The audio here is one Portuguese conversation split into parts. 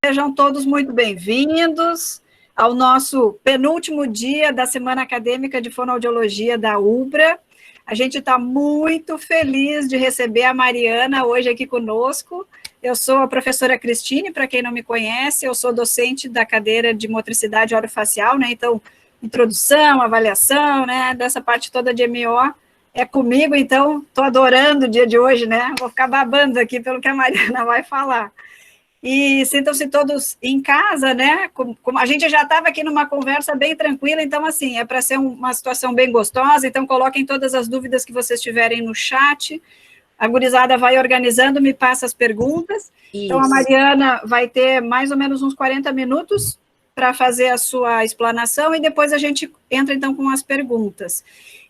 Sejam todos muito bem-vindos ao nosso penúltimo dia da Semana Acadêmica de Fonoaudiologia da UBRA. A gente está muito feliz de receber a Mariana hoje aqui conosco. Eu sou a professora Cristine, para quem não me conhece, eu sou docente da cadeira de motricidade orofacial, né? Então, introdução, avaliação, né? Dessa parte toda de MO é comigo, então estou adorando o dia de hoje, né? Vou ficar babando aqui pelo que a Mariana vai falar. E sintam-se todos em casa, né? Como a gente já estava aqui numa conversa bem tranquila, então, assim, é para ser uma situação bem gostosa, então coloquem todas as dúvidas que vocês tiverem no chat, a gurizada vai organizando, me passa as perguntas. Isso. Então, a Mariana vai ter mais ou menos uns 40 minutos para fazer a sua explanação, e depois a gente entra, então, com as perguntas.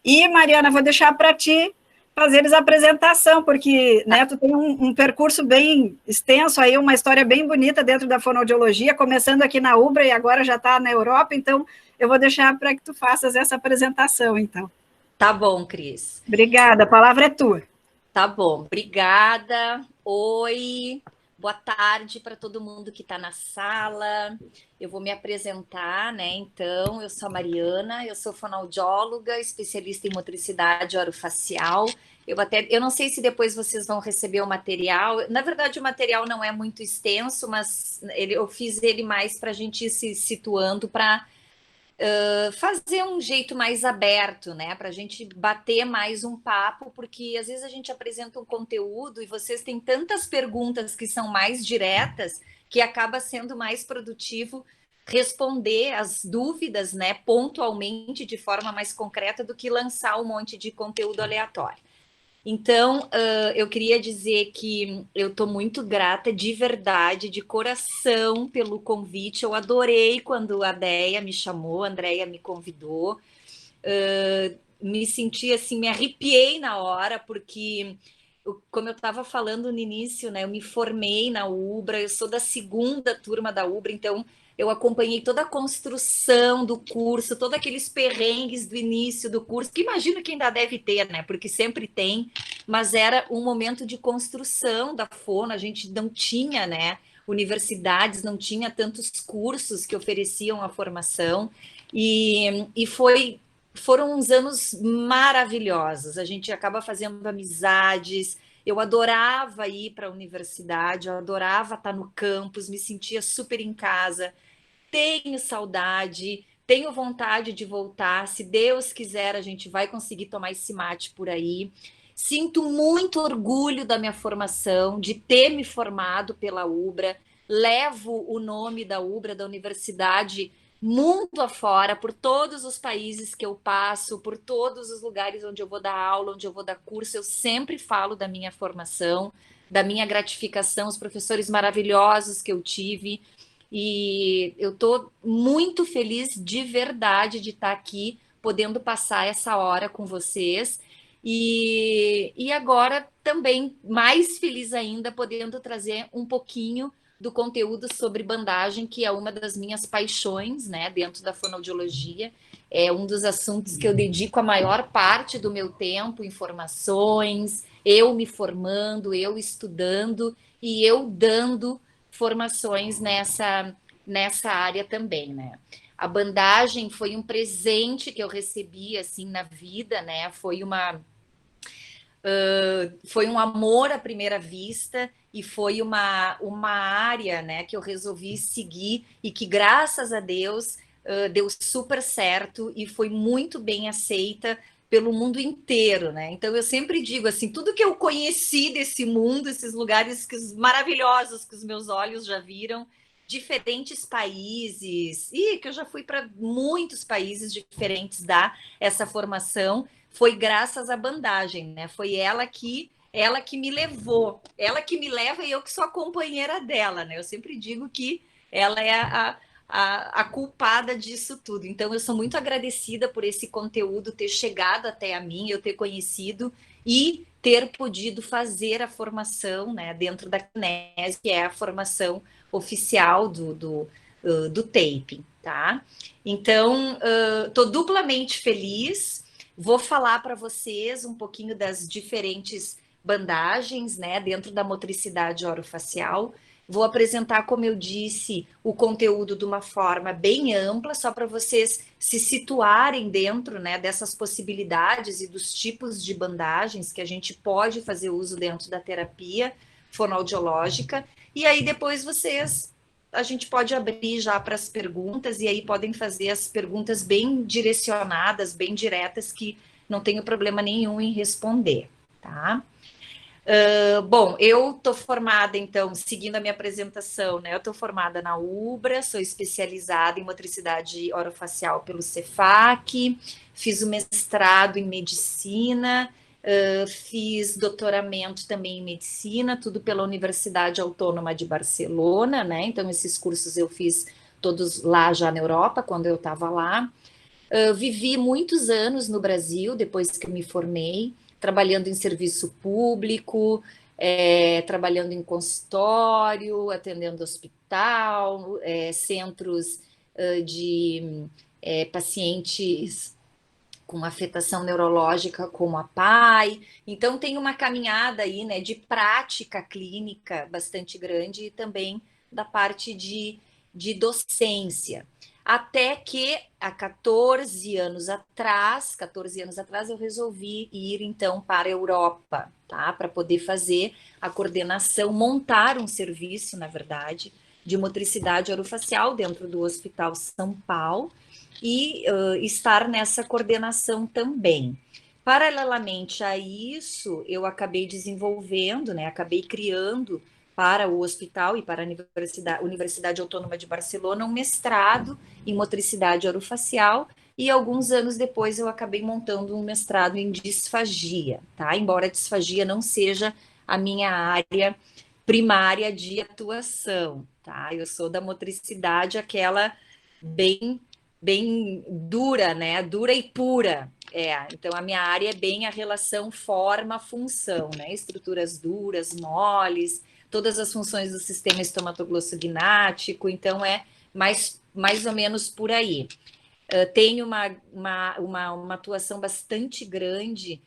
E, Mariana, vou deixar para ti fazeres a apresentação, porque, né, tu tem um percurso bem extenso aí, uma história bem bonita dentro da fonoaudiologia, começando aqui na UBRA e agora já está na Europa, então eu vou deixar para que tu faças essa apresentação, então. Tá bom, Cris. Obrigada, a palavra é tua. Tá bom, obrigada. Oi, boa tarde para todo mundo que está na sala. Eu vou me apresentar, né? Então, eu sou a Mariana, eu sou fonoaudióloga, especialista em motricidade orofacial. Eu não sei se depois vocês vão receber o material. Na verdade, o material não é muito extenso, mas eu fiz ele mais para a gente ir se situando para fazer um jeito mais aberto, né? Para a gente bater mais um papo, porque às vezes a gente apresenta um conteúdo e vocês têm tantas perguntas que são mais diretas que acaba sendo mais produtivo responder as dúvidas, né, pontualmente, de forma mais concreta, do que lançar um monte de conteúdo aleatório. Então, eu queria dizer que eu estou muito grata, de verdade, de coração, pelo convite. Eu adorei quando a Déia me chamou, a Andréia me convidou. Me senti assim, me arrepiei na hora, porque, como eu estava falando no início, né, eu me formei na UBRA, eu sou da segunda turma da UBRA, então eu acompanhei toda a construção do curso, todos aqueles perrengues do início do curso, que imagino que ainda deve ter, né? Porque sempre tem, mas era um momento de construção da fono, a gente não tinha, né? Universidades, não tinha tantos cursos que ofereciam a formação, e foram uns anos maravilhosos, a gente acaba fazendo amizades. Eu adorava ir para a universidade, eu adorava estar no campus, me sentia super em casa. Tenho saudade, tenho vontade de voltar. Se Deus quiser, a gente vai conseguir tomar esse mate por aí. Sinto muito orgulho da minha formação, de ter me formado pela UBRA. Levo o nome da UBRA, da universidade, mundo afora, por todos os países que eu passo, por todos os lugares onde eu vou dar aula, onde eu vou dar curso. Eu sempre falo da minha formação, da minha gratificação, os professores maravilhosos que eu tive. E eu estou muito feliz de verdade de estar aqui, podendo passar essa hora com vocês. E agora também mais feliz ainda, podendo trazer um pouquinho do conteúdo sobre bandagem, que é uma das minhas paixões, né, dentro da fonoaudiologia. É um dos assuntos que eu dedico a maior parte do meu tempo, informações, eu me formando, eu estudando e eu dando formações nessa área também, né? A bandagem foi um presente que eu recebi assim na vida, né? Foi um amor à primeira vista e foi uma área, né, que eu resolvi seguir e que, graças a Deus, deu super certo e foi muito bem aceita pelo mundo inteiro, né? Então eu sempre digo assim, tudo que eu conheci desse mundo, esses lugares maravilhosos que os meus olhos já viram, diferentes países, e que eu já fui para muitos países diferentes dar essa formação, foi graças à bandagem, né? Foi ela que me levou, ela que me leva e eu que sou a companheira dela, né? Eu sempre digo que ela é a culpada disso tudo. Então, eu sou muito agradecida por esse conteúdo ter chegado até a mim, eu ter conhecido e ter podido fazer a formação, né, dentro da CNES, que é a formação oficial do taping, tá? Então, estou duplamente feliz. Vou falar para vocês um pouquinho das diferentes bandagens, né, dentro da motricidade orofacial. Vou apresentar, como eu disse, o conteúdo de uma forma bem ampla, só para vocês se situarem dentro, né, dessas possibilidades e dos tipos de bandagens que a gente pode fazer uso dentro da terapia fonoaudiológica. E aí depois a gente pode abrir já para as perguntas, e aí podem fazer as perguntas bem direcionadas, bem diretas, que não tenho problema nenhum em responder, tá? Bom, eu estou formada, então, seguindo a minha apresentação, né? Eu estou formada na UBRA, sou especializada em motricidade orofacial pelo Cefac, fiz o mestrado em medicina, fiz doutoramento também em medicina, tudo pela Universidade Autônoma de Barcelona, né? Então, esses cursos eu fiz todos lá já na Europa, quando eu estava lá. Vivi muitos anos no Brasil, depois que eu me formei, trabalhando em serviço público, trabalhando em consultório, atendendo hospital, centros de pacientes com afetação neurológica como a PAI. Então, tem uma caminhada aí, né, de prática clínica bastante grande e também da parte de docência. Até que, há 14 anos atrás, eu resolvi ir, então, para a Europa, tá? Para poder fazer a coordenação, montar um serviço, na verdade, de motricidade orofacial dentro do Hospital São Paulo, e estar nessa coordenação também. Paralelamente a isso, eu acabei desenvolvendo, né, acabei criando para o hospital e para a Universidade Autônoma de Barcelona um mestrado em motricidade orofacial, e alguns anos depois eu acabei montando um mestrado em disfagia, tá? Embora a disfagia não seja a minha área primária de atuação, tá? Eu sou da motricidade, aquela bem dura, né? Dura e pura. Então a minha área é bem a relação forma-função, né? Estruturas duras, moles, todas as funções do sistema estomatoglossognático, então é mais ou menos por aí. Tenho uma atuação bastante grande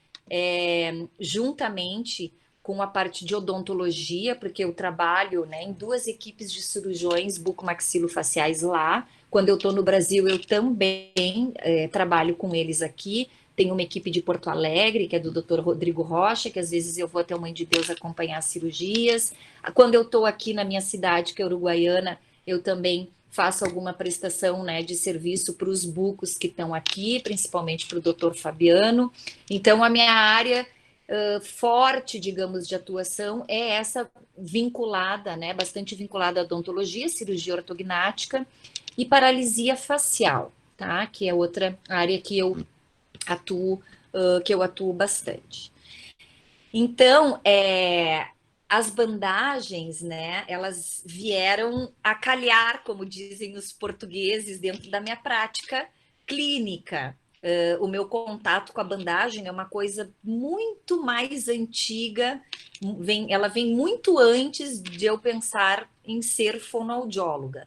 juntamente com a parte de odontologia, porque eu trabalho, né, em 2 equipes de cirurgiões bucomaxilofaciais lá. Quando eu estou no Brasil, eu também trabalho com eles aqui. Tem uma equipe de Porto Alegre, que é do Dr. Rodrigo Rocha, que às vezes eu vou até o Mãe de Deus acompanhar as cirurgias. Quando eu estou aqui na minha cidade, que é Uruguaiana, eu também faço alguma prestação, né, de serviço para os bucos que estão aqui, principalmente para o Dr. Fabiano. Então, a minha área forte, digamos, de atuação é essa vinculada, né, bastante vinculada à odontologia, cirurgia ortognática e paralisia facial, tá? Que é outra área que eu atuo bastante. Então, as bandagens, né, elas vieram a calhar, como dizem os portugueses, dentro da minha prática clínica. O meu contato com a bandagem é uma coisa muito mais antiga, ela vem muito antes de eu pensar em ser fonoaudióloga,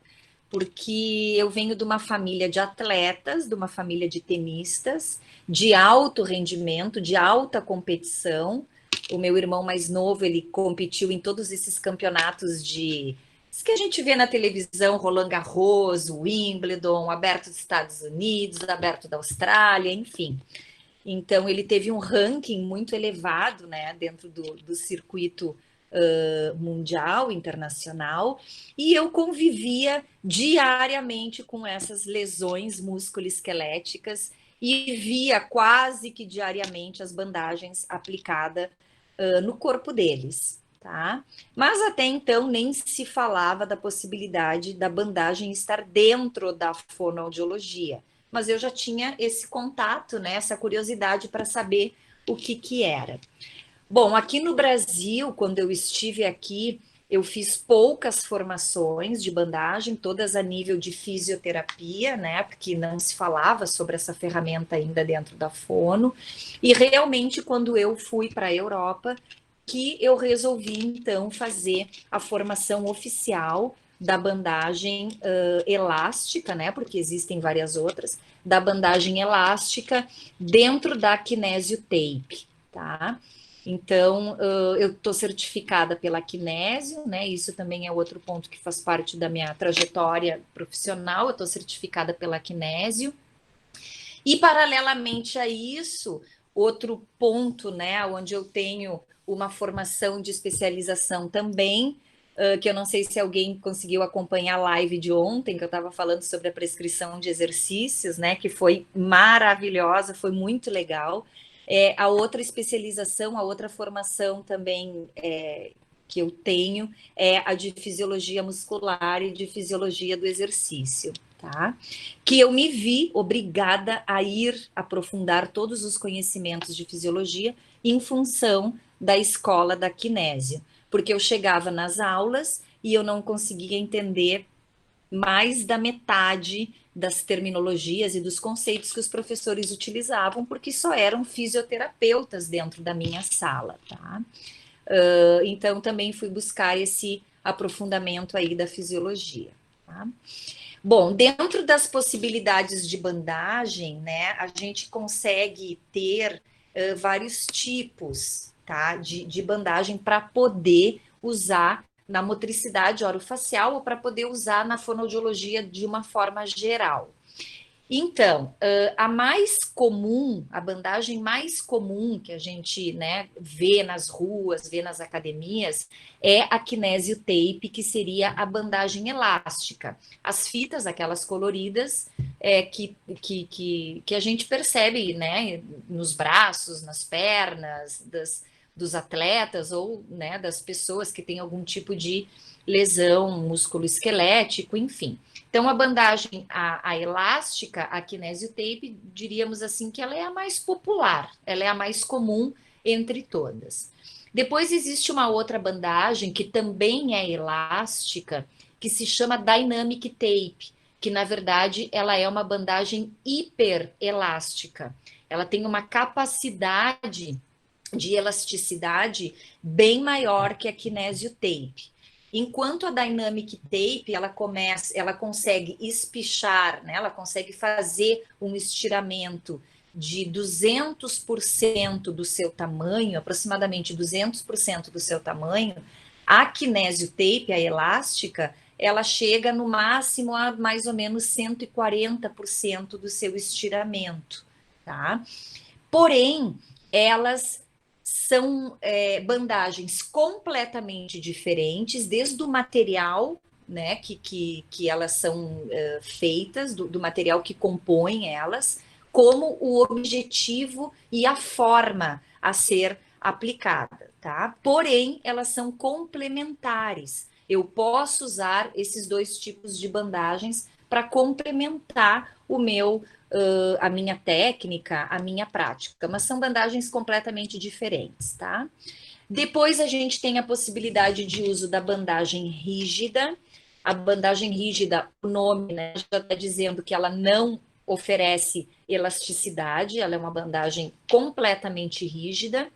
porque eu venho de uma família de atletas, de uma família de tenistas, de alto rendimento, de alta competição. O meu irmão mais novo, ele competiu em todos esses campeonatos que a gente vê na televisão, Roland Garros, Wimbledon, Aberto dos Estados Unidos, Aberto da Austrália, enfim. Então, ele teve um ranking muito elevado, né, dentro do circuito mundial, internacional, e eu convivia diariamente com essas lesões musculoesqueléticas e via quase que diariamente as bandagens aplicadas no corpo deles, tá? Mas até então nem se falava da possibilidade da bandagem estar dentro da fonoaudiologia, mas eu já tinha esse contato, né, essa curiosidade para saber o que era. Bom, aqui no Brasil, quando eu estive aqui, eu fiz poucas formações de bandagem, todas a nível de fisioterapia, né? Porque não se falava sobre essa ferramenta ainda dentro da fono. E realmente, quando eu fui para a Europa, que eu resolvi, então, fazer a formação oficial da bandagem elástica, né? Porque existem várias outras, da bandagem elástica dentro da Kinesio Tape, tá? Então, eu estou certificada pela Kinésio, né? Isso também é outro ponto que faz parte da minha trajetória profissional. Eu estou certificada pela Kinésio. E, paralelamente a isso, outro ponto, né, onde eu tenho uma formação de especialização também, que eu não sei se alguém conseguiu acompanhar a live de ontem, que eu estava falando sobre a prescrição de exercícios, né, que foi maravilhosa, foi muito legal. A outra especialização, a outra formação também que eu tenho é a de fisiologia muscular e de fisiologia do exercício, tá? Que eu me vi obrigada a ir aprofundar todos os conhecimentos de fisiologia em função da escola da Kinésio, porque eu chegava nas aulas e eu não conseguia entender mais da metade das terminologias e dos conceitos que os professores utilizavam, porque só eram fisioterapeutas dentro da minha sala, tá? Então também fui buscar esse aprofundamento aí da fisiologia, tá? Bom, dentro das possibilidades de bandagem, né, a gente consegue ter vários tipos, tá, de bandagem para poder usar na motricidade orofacial ou para poder usar na fonoaudiologia de uma forma geral. Então, a mais comum, a bandagem mais comum que a gente, né, vê nas ruas, vê nas academias, é a Kinesio Tape, que seria a bandagem elástica. As fitas, aquelas coloridas, que a gente percebe, né, nos braços, nas pernas dos atletas ou, né, das pessoas que têm algum tipo de lesão musculoesquelético, enfim. Então, a bandagem, a elástica, a Kinesio Tape, diríamos assim que ela é a mais popular, ela é a mais comum entre todas. Depois existe uma outra bandagem que também é elástica, que se chama Dynamic Tape, que na verdade ela é uma bandagem hiperelástica. Ela tem uma capacidade de elasticidade bem maior que a Kinesio Tape. Enquanto a Dynamic Tape, ela consegue espichar, né? Ela consegue fazer um estiramento de 200% do seu tamanho, aproximadamente 200% do seu tamanho. A Kinesio Tape, a elástica, ela chega no máximo a mais ou menos 140% do seu estiramento, tá? Porém, elas são bandagens completamente diferentes, desde o material, né, que elas são feitas, do material que compõe elas, como o objetivo e a forma a ser aplicada, tá? Porém, elas são complementares. Eu posso usar esses dois tipos de bandagens para complementar a minha técnica, a minha prática, mas são bandagens completamente diferentes, tá? Depois a gente tem a possibilidade de uso da bandagem rígida. A bandagem rígida, o nome, né, já está dizendo que ela não oferece elasticidade, ela é uma bandagem completamente rígida.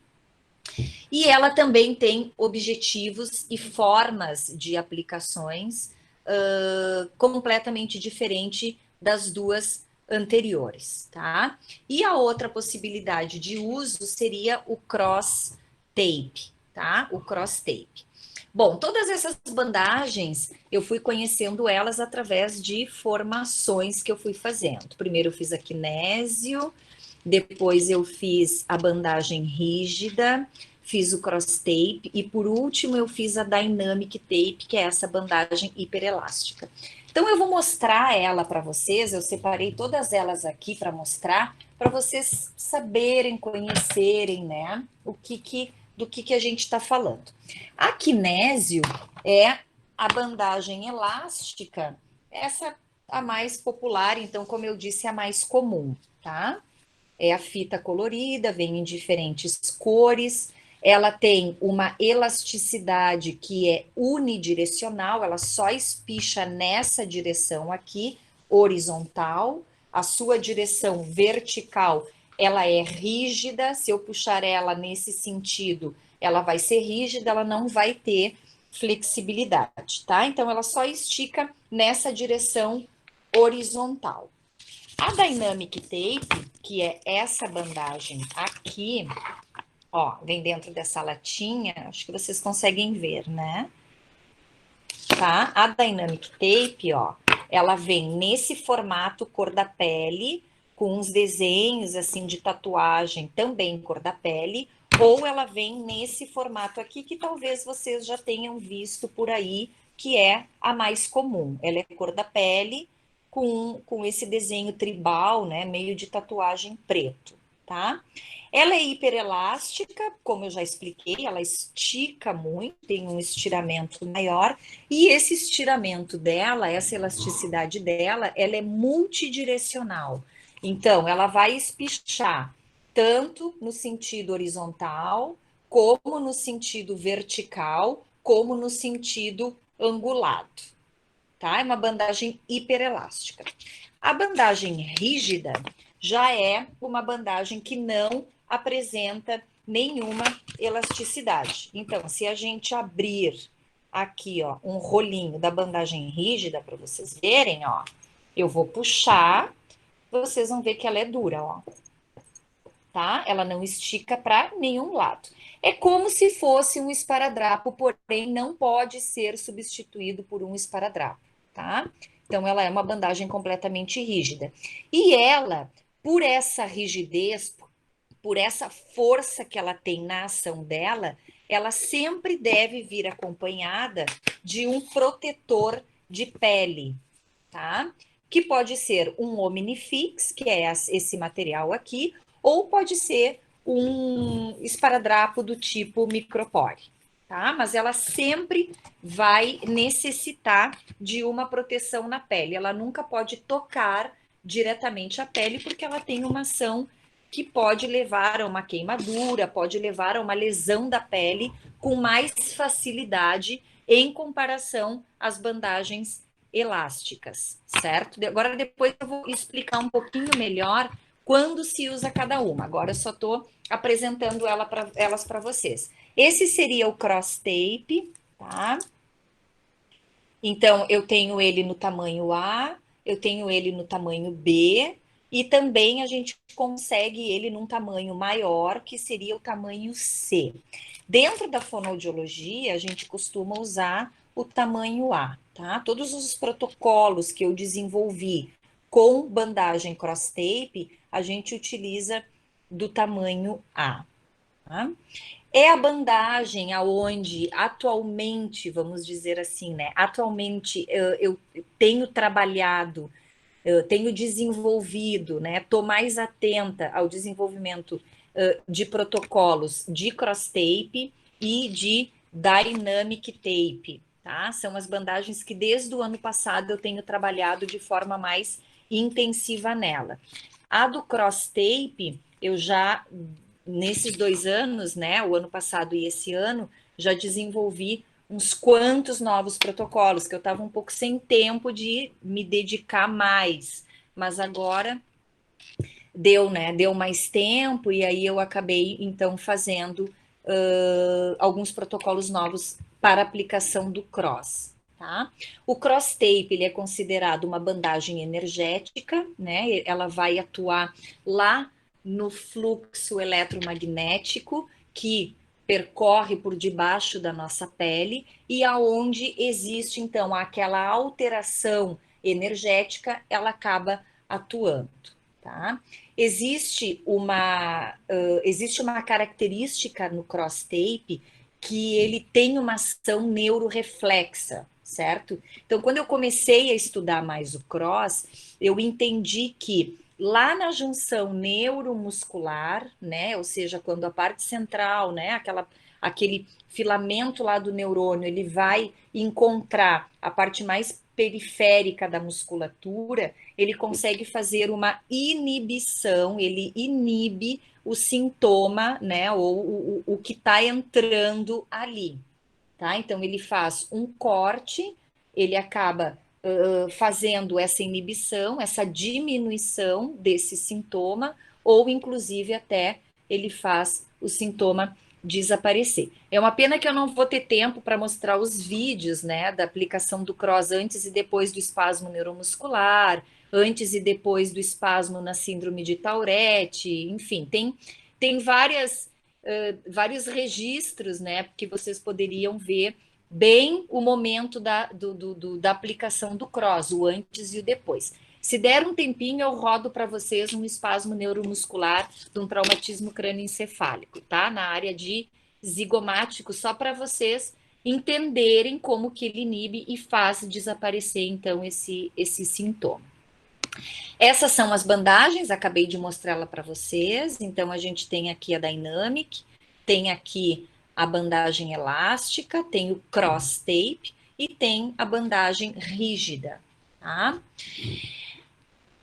E ela também tem objetivos e formas de aplicações completamente diferente das duas anteriores, tá? E a outra possibilidade de uso seria o cross tape, tá? O cross tape. Bom, todas essas bandagens eu fui conhecendo elas através de formações que eu fui fazendo. Primeiro eu fiz a Kinésio, depois eu fiz a bandagem rígida, fiz o cross tape e por último eu fiz a dynamic tape, que é essa bandagem hiperelástica. Então eu vou mostrar ela para vocês, eu separei todas elas aqui para mostrar, para vocês saberem, conhecerem, né, do que a gente está falando. A Kinésio é a bandagem elástica, essa a mais popular, então, como eu disse, a mais comum, tá? É a fita colorida, vem em diferentes cores, ela tem uma elasticidade que é unidirecional, ela só espicha nessa direção aqui, horizontal, a sua direção vertical, ela é rígida, se eu puxar ela nesse sentido, ela vai ser rígida, ela não vai ter flexibilidade, tá? Então, ela só estica nessa direção horizontal. A Dynamic Tape, que é essa bandagem aqui, Ó, vem dentro dessa latinha, acho que vocês conseguem ver, né? Tá? A Dynamic Tape, ó, ela vem nesse formato cor da pele, com uns desenhos assim de tatuagem também cor da pele, ou ela vem nesse formato aqui que talvez vocês já tenham visto por aí, que é a mais comum. Ela é cor da pele com esse desenho tribal, né, meio de tatuagem preto, tá? Ela é hiperelástica, como eu já expliquei, ela estica muito, tem um estiramento maior, e esse estiramento dela, essa elasticidade dela, ela é multidirecional. Então, ela vai espichar tanto no sentido horizontal, como no sentido vertical, como no sentido angulado, tá? É uma bandagem hiperelástica. A bandagem rígida já é uma bandagem que não apresenta nenhuma elasticidade. Então, se a gente abrir aqui, ó, um rolinho da bandagem rígida para vocês verem, ó, eu vou puxar, vocês vão ver que ela é dura, ó, tá? Ela não estica para nenhum lado. É como se fosse um esparadrapo, porém não pode ser substituído por um esparadrapo, tá? Então ela é uma bandagem completamente rígida. E ela, por essa rigidez, por essa força que ela tem na ação dela, ela sempre deve vir acompanhada de um protetor de pele, tá? Que pode ser um Omnifix, que é esse material aqui, ou pode ser um esparadrapo do tipo micropore, tá? Mas ela sempre vai necessitar de uma proteção na pele. Ela nunca pode tocar diretamente a pele, porque ela tem uma ação que pode levar a uma queimadura, pode levar a uma lesão da pele com mais facilidade em comparação às bandagens elásticas, certo? Agora depois eu vou explicar um pouquinho melhor quando se usa cada uma. Agora eu só estou apresentando elas para vocês. Esse seria o cross tape, tá? Então eu tenho ele no tamanho A, eu tenho ele no tamanho B, e também a gente consegue ele num tamanho maior, que seria o tamanho C. Dentro da fonoaudiologia, a gente costuma usar o tamanho A, tá? Todos os protocolos que eu desenvolvi com bandagem cross tape, a gente utiliza do tamanho A, tá? É a bandagem aonde atualmente, vamos dizer assim, né? Atualmente eu tenho trabalhado, eu tenho desenvolvido, né? Estou mais atenta ao desenvolvimento de protocolos de cross tape e de dynamic tape, tá? São as bandagens que desde o ano passado eu tenho trabalhado de forma mais intensiva nela. A do cross tape, eu já, nesses 2 anos, né? O ano passado e esse ano, já desenvolvi uns quantos novos protocolos, que eu estava um pouco sem tempo de me dedicar mais, mas agora deu, né? Deu mais tempo, e aí eu acabei, então, fazendo alguns protocolos novos para aplicação do cross. Tá? O cross tape ele é considerado uma bandagem energética, né? Ela vai atuar lá no fluxo eletromagnético que percorre por debaixo da nossa pele e aonde existe então aquela alteração energética, ela acaba atuando, tá? Existe uma característica no cross tape que ele tem uma ação neuroreflexa, certo? Então, quando eu comecei a estudar mais o cross, eu entendi que lá na junção neuromuscular, né, ou seja, quando a parte central, né, aquele filamento lá do neurônio, ele vai encontrar a parte mais periférica da musculatura, ele consegue fazer uma inibição, ele inibe o sintoma, né, ou o que está entrando ali, tá? Então, ele faz um corte, ele acaba fazendo essa inibição, essa diminuição desse sintoma, ou inclusive até ele faz o sintoma desaparecer. É uma pena que eu não vou ter tempo para mostrar os vídeos, né, da aplicação do cross antes e depois do espasmo neuromuscular, antes e depois do espasmo na síndrome de Tourette, enfim, tem várias vários registros, né, que vocês poderiam ver bem o momento da aplicação do cross, o antes e o depois. Se der um tempinho, eu rodo para vocês um espasmo neuromuscular de um traumatismo crânioencefálico, tá? Na área de zigomático, só para vocês entenderem como que ele inibe e faz desaparecer, então, esse sintoma. Essas são as bandagens, acabei de mostrá-la para vocês. Então, a gente tem aqui a Dynamic, tem aqui a bandagem elástica, tem o cross tape e tem a bandagem rígida, tá?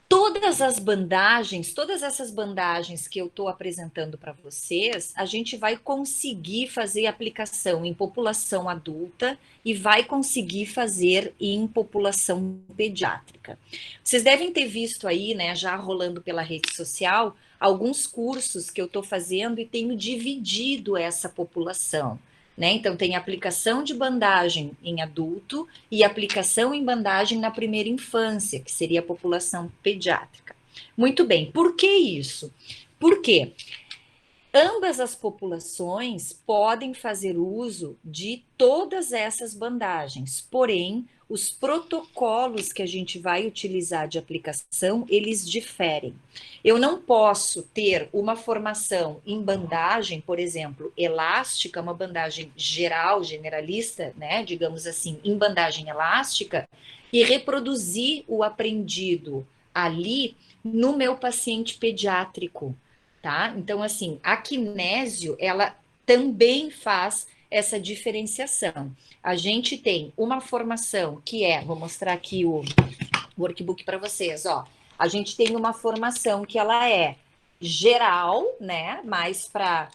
Todas essas bandagens que eu estou apresentando para vocês, a gente vai conseguir fazer aplicação em população adulta e vai conseguir fazer em população pediátrica. Vocês devem ter visto aí, né, já rolando pela rede social, alguns cursos que eu estou fazendo e tenho dividido essa população. Né? Então, tem aplicação de bandagem em adulto e aplicação em bandagem na primeira infância, que seria a população pediátrica. Muito bem, por que isso? Porque ambas as populações podem fazer uso de todas essas bandagens, porém, os protocolos que a gente vai utilizar de aplicação, eles diferem. Eu não posso ter uma formação em bandagem, por exemplo, elástica, uma bandagem geral, generalista, né, digamos assim, em bandagem elástica, e reproduzir o aprendido ali no meu paciente pediátrico, tá? Então, assim, a kinésio, ela também faz essa diferenciação. A gente tem uma formação que vou mostrar aqui o workbook para vocês, ó. A gente tem uma formação que ela é geral, né? Mais para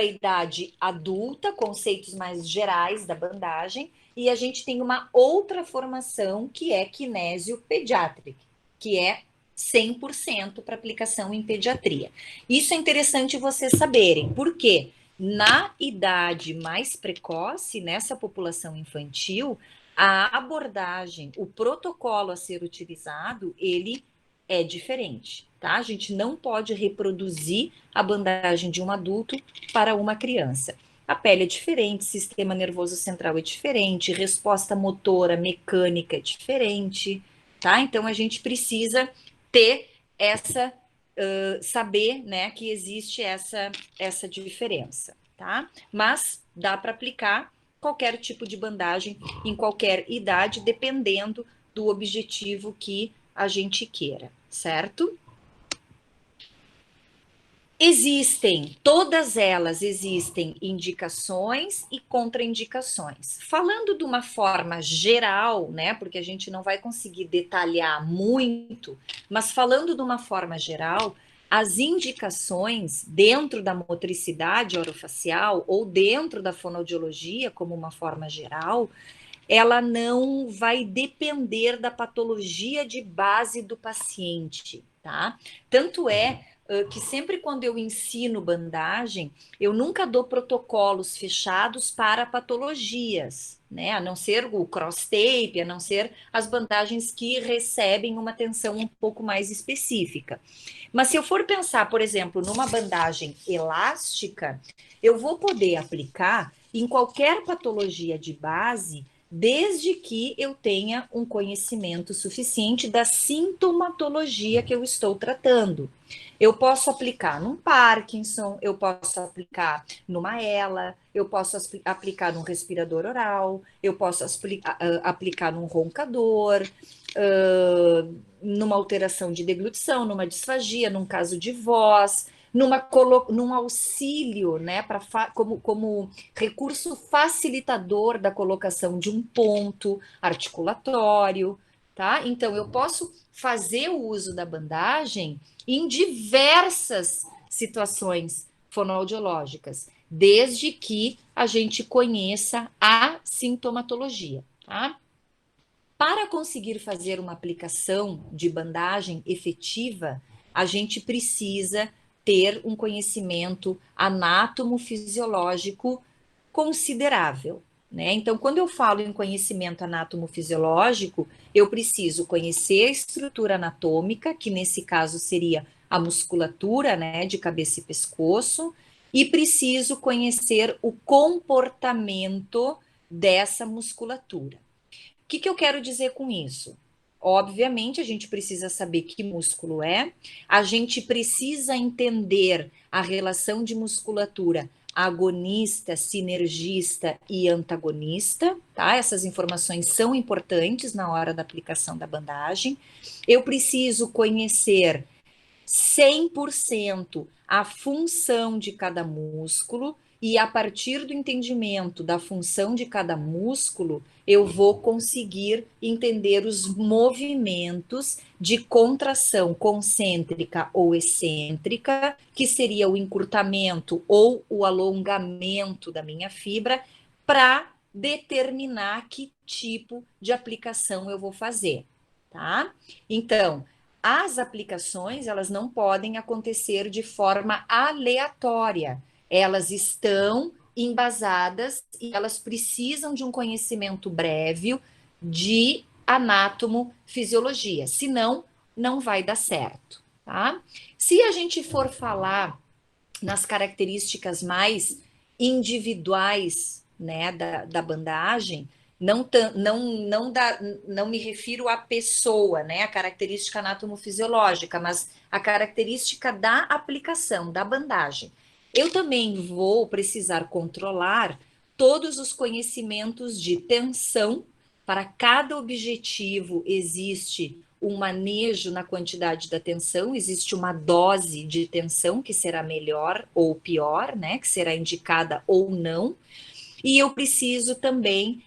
idade adulta, conceitos mais gerais da bandagem, e a gente tem uma outra formação que é kinésio pediátrica, que é 100% para aplicação em pediatria. Isso é interessante vocês saberem, porque na idade mais precoce, nessa população infantil, a abordagem, o protocolo a ser utilizado, ele é diferente, tá? A gente não pode reproduzir a bandagem de um adulto para uma criança. A pele é diferente, sistema nervoso central é diferente, resposta motora, mecânica é diferente, tá? Então, a gente precisa ter essa, saber, né, que existe essa diferença, tá? Mas dá para aplicar qualquer tipo de bandagem em qualquer idade, dependendo do objetivo que a gente queira, certo? Todas elas existem indicações e contraindicações. Falando de uma forma geral, né, porque a gente não vai conseguir detalhar muito, mas falando de uma forma geral, as indicações dentro da motricidade orofacial ou dentro da fonoaudiologia, como uma forma geral, ela não vai depender da patologia de base do paciente, tá? Tanto é que sempre quando eu ensino bandagem, eu nunca dou protocolos fechados para patologias, né? A não ser o cross-tape, a não ser as bandagens que recebem uma atenção um pouco mais específica. Mas se eu for pensar, por exemplo, numa bandagem elástica, eu vou poder aplicar em qualquer patologia de base, desde que eu tenha um conhecimento suficiente da sintomatologia que eu estou tratando. Eu posso aplicar num Parkinson, eu posso aplicar numa ELA, eu posso aplicar num respirador oral, eu posso aplicar num roncador, numa alteração de deglutição, numa disfagia, num caso de voz, num auxílio, né, como recurso facilitador da colocação de um ponto articulatório, tá? Então, eu posso fazer o uso da bandagem em diversas situações fonoaudiológicas, desde que a gente conheça a sintomatologia, tá? Para conseguir fazer uma aplicação de bandagem efetiva, a gente precisa ter um conhecimento anátomo-fisiológico considerável, né? Então, quando eu falo em conhecimento anátomo-fisiológico, eu preciso conhecer a estrutura anatômica, que nesse caso seria a musculatura, né, de cabeça e pescoço, e preciso conhecer o comportamento dessa musculatura. O que eu quero dizer com isso? Obviamente, a gente precisa saber que músculo é, a gente precisa entender a relação de musculatura agonista, sinergista e antagonista, tá? Essas informações são importantes na hora da aplicação da bandagem. Eu preciso conhecer 100% a função de cada músculo, e a partir do entendimento da função de cada músculo, eu vou conseguir entender os movimentos de contração concêntrica ou excêntrica, que seria o encurtamento ou o alongamento da minha fibra, para determinar que tipo de aplicação eu vou fazer, tá? Então, as aplicações, elas não podem acontecer de forma aleatória. Elas estão embasadas e elas precisam de um conhecimento prévio de anatomofisiologia, senão não vai dar certo, tá? Se a gente for falar nas características mais individuais, né, da bandagem, não me refiro à pessoa, né, a característica anatomofisiológica, mas a característica da aplicação, da bandagem. Eu também vou precisar controlar todos os conhecimentos de tensão. Para cada objetivo existe um manejo na quantidade da tensão, existe uma dose de tensão que será melhor ou pior, né, que será indicada ou não. E eu preciso também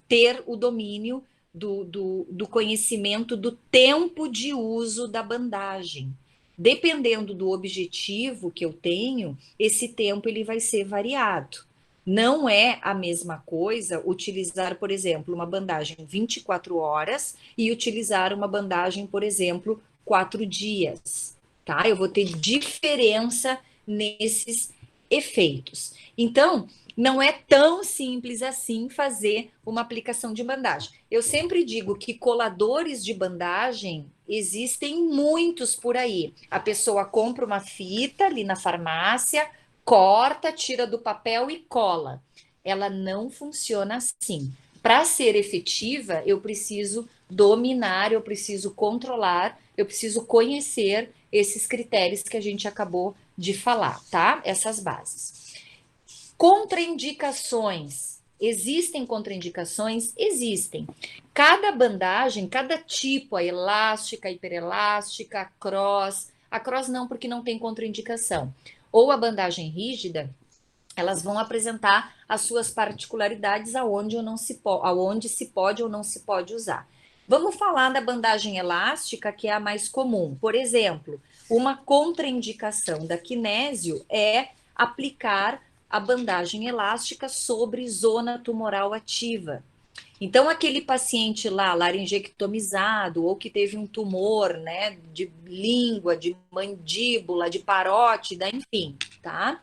ter o domínio do conhecimento do tempo de uso da bandagem. Dependendo do objetivo que eu tenho, esse tempo ele vai ser variado. Não é a mesma coisa utilizar, por exemplo, uma bandagem 24 horas e utilizar uma bandagem, por exemplo, 4 dias, tá? Eu vou ter diferença nesses efeitos. Então, não é tão simples assim fazer uma aplicação de bandagem. Eu sempre digo que coladores de bandagem existem muitos por aí. A pessoa compra uma fita ali na farmácia, corta, tira do papel e cola. Ela não funciona assim. Para ser efetiva, eu preciso dominar, eu preciso controlar, eu preciso conhecer esses critérios que a gente acabou de falar, tá? Essas bases. Contraindicações. Existem contraindicações? Existem. Cada bandagem, cada tipo, a elástica, a hiperelástica, a cross não, porque não tem contraindicação. Ou a bandagem rígida, elas vão apresentar as suas particularidades aonde se pode ou não se pode usar. Vamos falar da bandagem elástica, que é a mais comum. Por exemplo, uma contraindicação da kinésio é aplicar a bandagem elástica sobre zona tumoral ativa. Então, aquele paciente lá, laringectomizado, ou que teve um tumor, né, de língua, de mandíbula, de parótida, enfim, tá?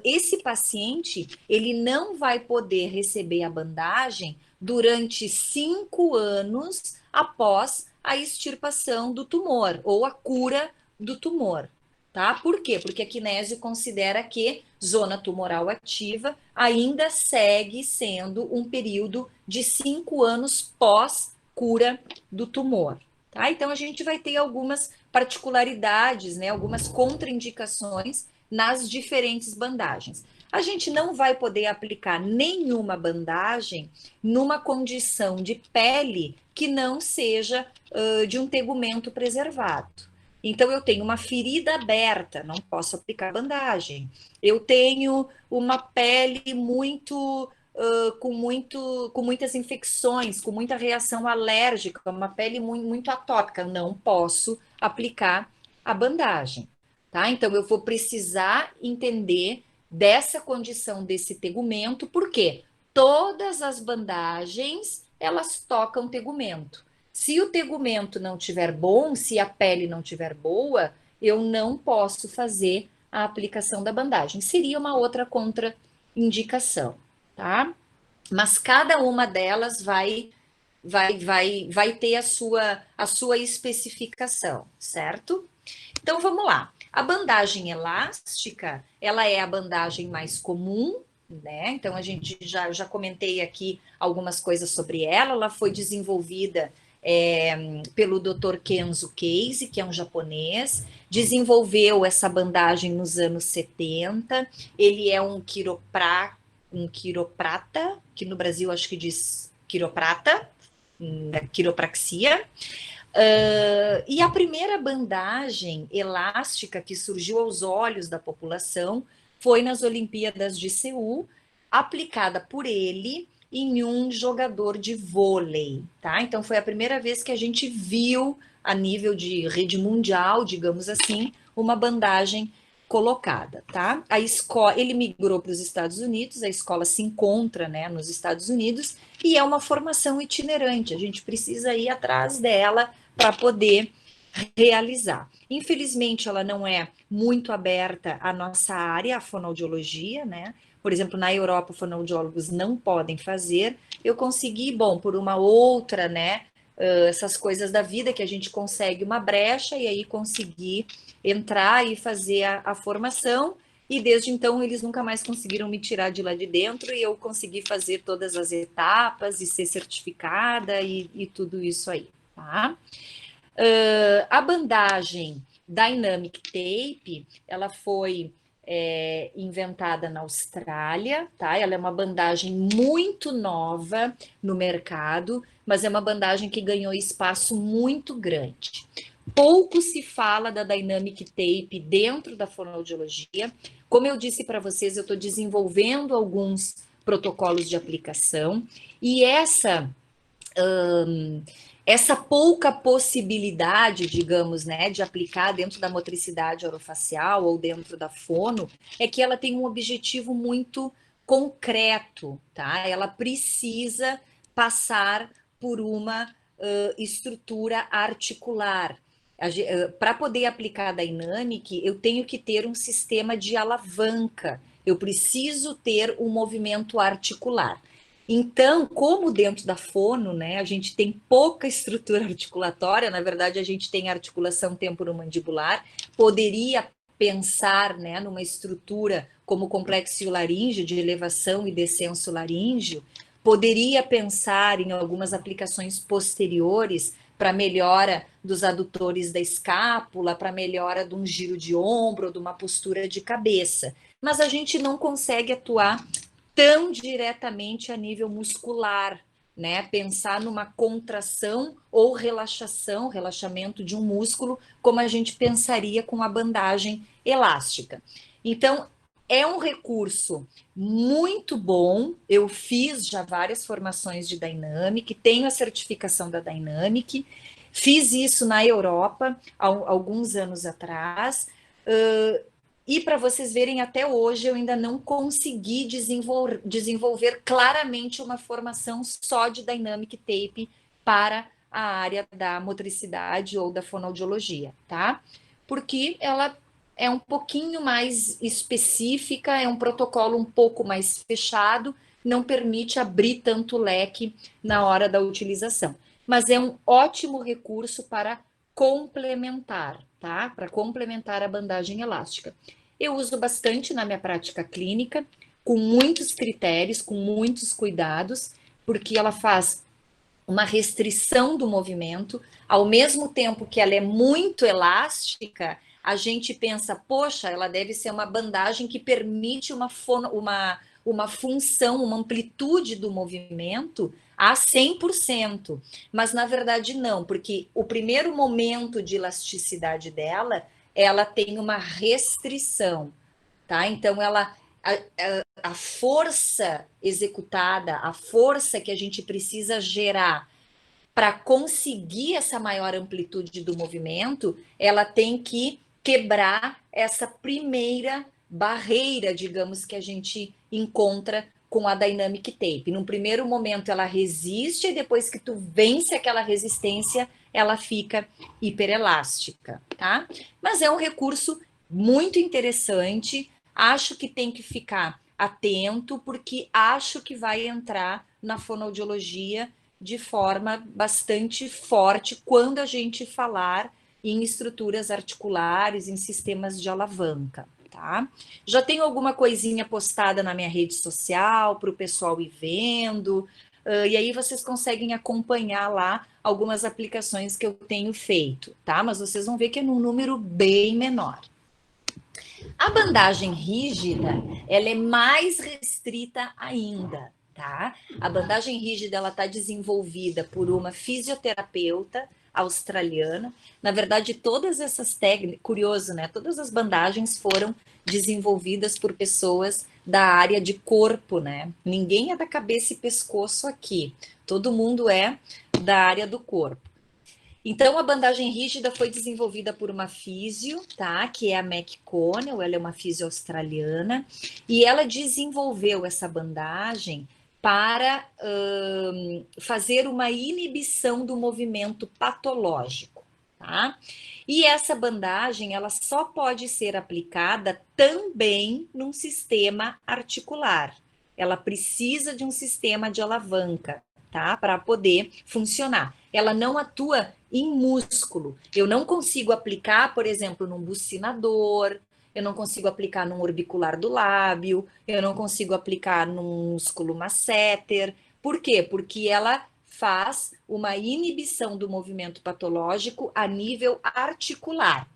Esse paciente, ele não vai poder receber a bandagem durante 5 anos após a extirpação do tumor, ou a cura do tumor. Tá? Por quê? Porque a kinésio considera que zona tumoral ativa ainda segue sendo um período de 5 anos pós-cura do tumor. Tá? Então, a gente vai ter algumas particularidades, né? Algumas contraindicações nas diferentes bandagens. A gente não vai poder aplicar nenhuma bandagem numa condição de pele que não seja de um tegumento preservado. Então, eu tenho uma ferida aberta, não posso aplicar bandagem. Eu tenho uma pele com muitas infecções, com muita reação alérgica, uma pele muito atópica, não posso aplicar a bandagem. Tá? Então, eu vou precisar entender dessa condição desse tegumento, porque todas as bandagens, elas tocam tegumento. Se o tegumento não tiver bom, se a pele não tiver boa, eu não posso fazer a aplicação da bandagem. Seria uma outra contraindicação, tá? Mas cada uma delas vai ter a sua especificação, certo? Então, vamos lá. A bandagem elástica, ela é a bandagem mais comum, né? Então, a gente já comentei aqui algumas coisas sobre ela. Ela foi desenvolvida pelo Dr. Kenzo Case, que é um japonês, desenvolveu essa bandagem nos anos 70. Ele é um quiroprata, que no Brasil acho que diz quiroprata, quiropraxia. E a primeira bandagem elástica que surgiu aos olhos da população foi nas Olimpíadas de Seul, aplicada por ele em um jogador de vôlei, tá? Então foi a primeira vez que a gente viu, a nível de rede mundial, digamos assim, uma bandagem colocada, tá? A escola, ele migrou para os Estados Unidos, a escola se encontra, né, nos Estados Unidos, e é uma formação itinerante, a gente precisa ir atrás dela para poder realizar. Infelizmente, ela não é muito aberta à nossa área, a fonoaudiologia, né? Por exemplo, na Europa, fonoaudiólogos não podem fazer. Eu consegui, bom, por uma outra, né? Essas coisas da vida que a gente consegue uma brecha e aí conseguir entrar e fazer a formação. E desde então eles nunca mais conseguiram me tirar de lá de dentro e eu consegui fazer todas as etapas e ser certificada e tudo isso aí, tá? A bandagem Dynamic Tape, ela foi inventada na Austrália, tá? Ela é uma bandagem muito nova no mercado, mas é uma bandagem que ganhou espaço muito grande. Pouco se fala da Dynamic Tape dentro da fonoaudiologia. Como eu disse para vocês, eu estou desenvolvendo alguns protocolos de aplicação e essa pouca possibilidade, digamos, né, de aplicar dentro da motricidade orofacial ou dentro da fono, é que ela tem um objetivo muito concreto, tá? Ela precisa passar por uma estrutura articular. Para poder aplicar a Dynamic, eu tenho que ter um sistema de alavanca, eu preciso ter um movimento articular. Então, como dentro da fono, né, a gente tem pouca estrutura articulatória, na verdade, a gente tem articulação temporomandibular, poderia pensar, né, numa estrutura como o complexo laríngeo, de elevação e descenso laríngeo, poderia pensar em algumas aplicações posteriores para melhora dos adutores da escápula, para melhora de um giro de ombro, de uma postura de cabeça. Mas a gente não consegue atuar tão diretamente a nível muscular, né? Pensar numa contração ou relaxação, relaxamento de um músculo, como a gente pensaria com a bandagem elástica. Então, é um recurso muito bom. Eu fiz já várias formações de Dynamic, tenho a certificação da Dynamic, fiz isso na Europa há alguns anos atrás. E para vocês verem, até hoje eu ainda não consegui desenvolver claramente uma formação só de Dynamic Tape para a área da motricidade ou da fonoaudiologia, tá? Porque ela é um pouquinho mais específica, é um protocolo um pouco mais fechado, não permite abrir tanto leque na hora da utilização. Mas é um ótimo recurso para complementar, tá? Para complementar a bandagem elástica. Eu uso bastante na minha prática clínica, com muitos critérios, com muitos cuidados, porque ela faz uma restrição do movimento, ao mesmo tempo que ela é muito elástica, a gente pensa, poxa, ela deve ser uma bandagem que permite uma função, uma amplitude do movimento a 100%. Mas, na verdade, não, porque o primeiro momento de elasticidade dela, ela tem uma restrição, tá? Então, a força executada, a força que a gente precisa gerar para conseguir essa maior amplitude do movimento, ela tem que quebrar essa primeira barreira, digamos, que a gente encontra com a Dynamic Tape. Num primeiro momento ela resiste e depois que tu vence aquela resistência, ela fica hiperelástica, tá? Mas é um recurso muito interessante, acho que tem que ficar atento, porque acho que vai entrar na fonoaudiologia de forma bastante forte quando a gente falar em estruturas articulares, em sistemas de alavanca, tá? Já tenho alguma coisinha postada na minha rede social para o pessoal ir vendo, e aí vocês conseguem acompanhar lá algumas aplicações que eu tenho feito, tá? Mas vocês vão ver que é num número bem menor. A bandagem rígida, ela é mais restrita ainda, tá? A bandagem rígida, ela está desenvolvida por uma fisioterapeuta australiana. Na verdade, todas essas técnicas, curioso, né? Todas as bandagens foram desenvolvidas por pessoas da área de corpo, né? Ninguém é da cabeça e pescoço aqui. Todo mundo é da área do corpo. Então, a bandagem rígida foi desenvolvida por uma físio, tá? Que é a Mac Connell, ela é uma físio australiana, e ela desenvolveu essa bandagem para fazer uma inibição do movimento patológico, tá? E essa bandagem, ela só pode ser aplicada também num sistema articular. Ela precisa de um sistema de alavanca, tá? Para poder funcionar. Ela não atua em músculo. Eu não consigo aplicar, por exemplo, num bucinador, eu não consigo aplicar num orbicular do lábio, eu não consigo aplicar num músculo masséter. Por quê? Porque ela faz uma inibição do movimento patológico a nível articular.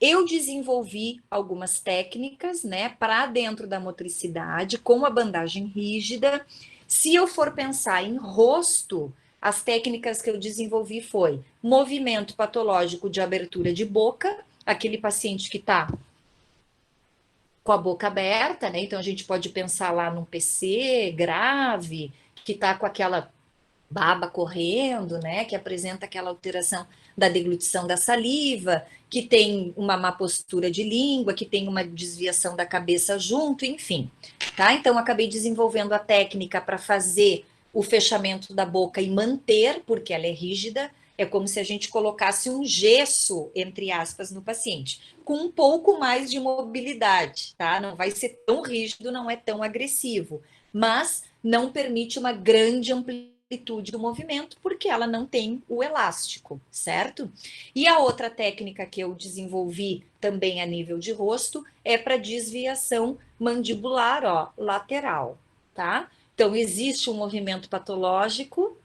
Eu desenvolvi algumas técnicas, né, para dentro da motricidade, com a bandagem rígida. Se eu for pensar em rosto, as técnicas que eu desenvolvi foi movimento patológico de abertura de boca, aquele paciente que está com a boca aberta, né? Então a gente pode pensar lá num PC grave, que está com aquela baba correndo, né? Que apresenta aquela alteração da deglutição da saliva, que tem uma má postura de língua, que tem uma desviação da cabeça junto, enfim, tá? Então acabei desenvolvendo a técnica para fazer o fechamento da boca e manter, porque ela é rígida, é como se a gente colocasse um gesso, entre aspas, no paciente, com um pouco mais de mobilidade, tá? Não vai ser tão rígido, não é tão agressivo, mas não permite uma grande amplitude do movimento, porque ela não tem o elástico, certo? E a outra técnica que eu desenvolvi também a nível de rosto é para desviação mandibular, ó, lateral, tá? Então, existe um movimento patológico.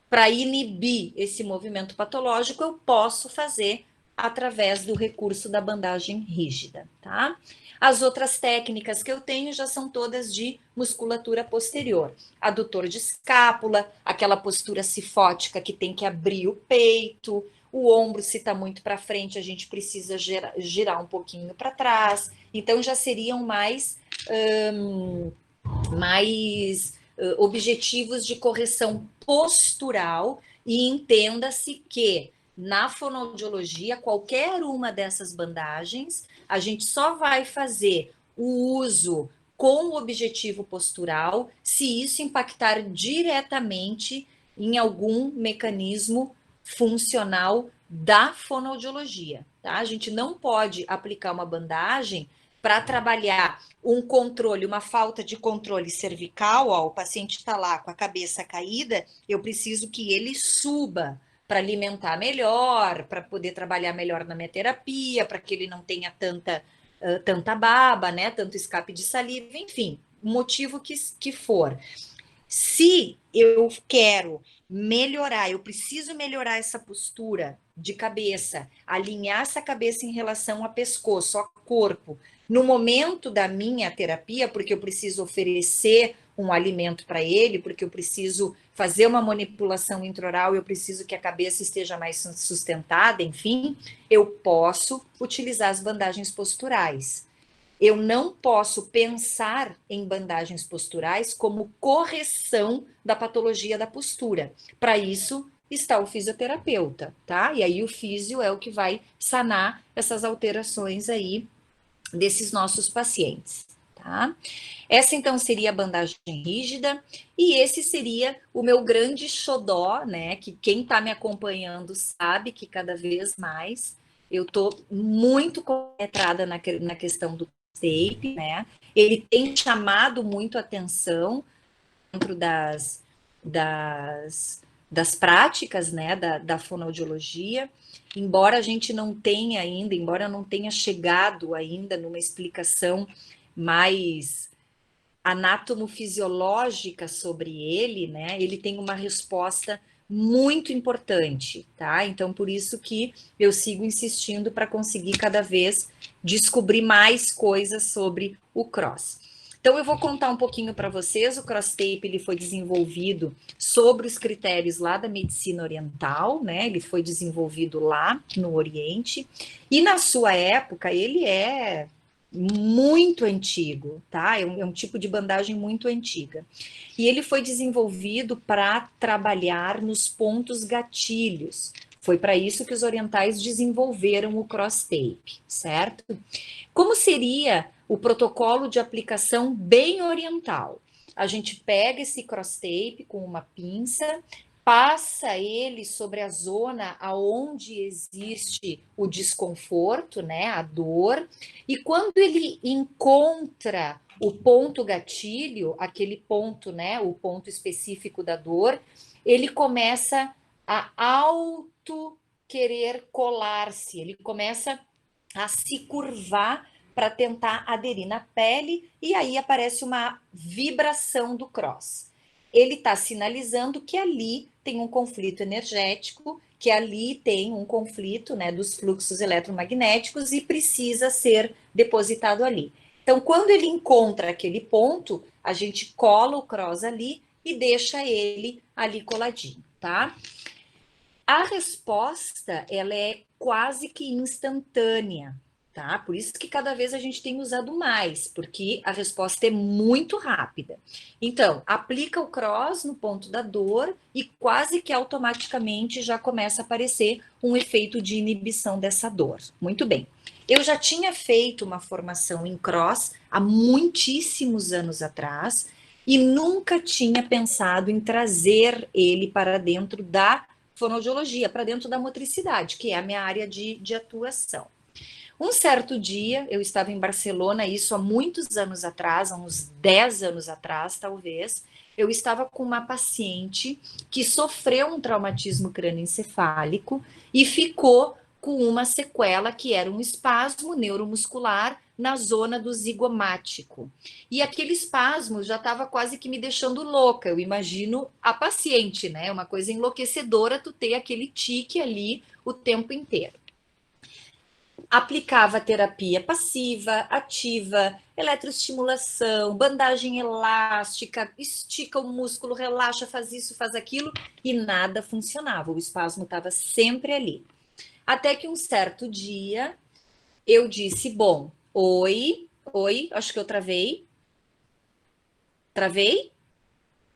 Para inibir esse movimento patológico, eu posso fazer através do recurso da bandagem rígida, tá? As outras técnicas que eu tenho já são todas de musculatura posterior. Adutor de escápula, aquela postura cifótica que tem que abrir o peito, o ombro, se está muito para frente, a gente precisa girar um pouquinho para trás. Então, já seriam mais objetivos de correção postural, e entenda-se que na fonoaudiologia, qualquer uma dessas bandagens, a gente só vai fazer o uso com o objetivo postural se isso impactar diretamente em algum mecanismo funcional da fonoaudiologia, tá? A gente não pode aplicar uma bandagem para trabalhar um controle, uma falta de controle cervical, ó, o paciente está lá com a cabeça caída, eu preciso que ele suba para alimentar melhor, para poder trabalhar melhor na minha terapia, para que ele não tenha tanta baba, né, tanto escape de saliva, enfim, o motivo que for. Se eu quero melhorar, eu preciso melhorar essa postura de cabeça, alinhar essa cabeça em relação a pescoço, a corpo, no momento da minha terapia, porque eu preciso oferecer um alimento para ele, porque eu preciso fazer uma manipulação intraoral, eu preciso que a cabeça esteja mais sustentada, enfim, eu posso utilizar as bandagens posturais. Eu não posso pensar em bandagens posturais como correção da patologia da postura. Para isso está o fisioterapeuta, tá? E aí o físio é o que vai sanar essas alterações aí desses nossos pacientes, tá? Essa então seria a bandagem rígida, e esse seria o meu grande xodó, né? Que quem está me acompanhando sabe que cada vez mais eu estou muito penetrada na questão do tape, né? Ele tem chamado muito atenção dentro das das práticas, né, da fonoaudiologia, embora a gente não tenha ainda, embora eu não tenha chegado ainda numa explicação mais anatomofisiológica sobre ele, né, ele tem uma resposta muito importante, tá? Então, por isso que eu sigo insistindo para conseguir cada vez descobrir mais coisas sobre o cross. Então, eu vou contar um pouquinho para vocês. O cross tape ele foi desenvolvido sobre os critérios lá da medicina oriental, né? Ele foi desenvolvido lá no Oriente e na sua época ele é muito antigo, tá? É um tipo de bandagem muito antiga. E ele foi desenvolvido para trabalhar nos pontos gatilhos. Foi para isso que os orientais desenvolveram o cross tape, certo? Como seria o protocolo de aplicação bem oriental? A gente pega esse cross tape com uma pinça, passa ele sobre a zona aonde existe o desconforto, né, a dor, e quando ele encontra o ponto gatilho, aquele ponto, né, o ponto específico da dor, ele começa a auto querer colar-se, ele começa a se curvar para tentar aderir na pele, e aí aparece uma vibração do cross. Ele está sinalizando que ali tem um conflito energético, que ali tem um conflito, né, dos fluxos eletromagnéticos e precisa ser depositado ali. Então, quando ele encontra aquele ponto, a gente cola o cross ali e deixa ele ali coladinho, tá? A resposta, ela é quase que instantânea, tá? Por isso que cada vez a gente tem usado mais, porque a resposta é muito rápida. Então, aplica o cross no ponto da dor e quase que automaticamente já começa a aparecer um efeito de inibição dessa dor. Muito bem. Eu já tinha feito uma formação em cross há muitíssimos anos atrás e nunca tinha pensado em trazer ele para dentro da fonoaudiologia, para dentro da motricidade, que é a minha área de atuação. Um certo dia, eu estava em Barcelona, isso há muitos anos atrás, há uns 10 anos atrás, talvez, eu estava com uma paciente que sofreu um traumatismo crânioencefálico e ficou com uma sequela que era um espasmo neuromuscular na zona do zigomático. E aquele espasmo já estava quase que me deixando louca. Eu imagino a paciente, né? Uma coisa enlouquecedora tu ter aquele tique ali o tempo inteiro. Aplicava terapia passiva, ativa, eletroestimulação, bandagem elástica, estica o músculo, relaxa, faz isso, faz aquilo, e nada funcionava. O espasmo estava sempre ali. Até que um certo dia eu disse, bom, oi, acho que eu travei. Travei?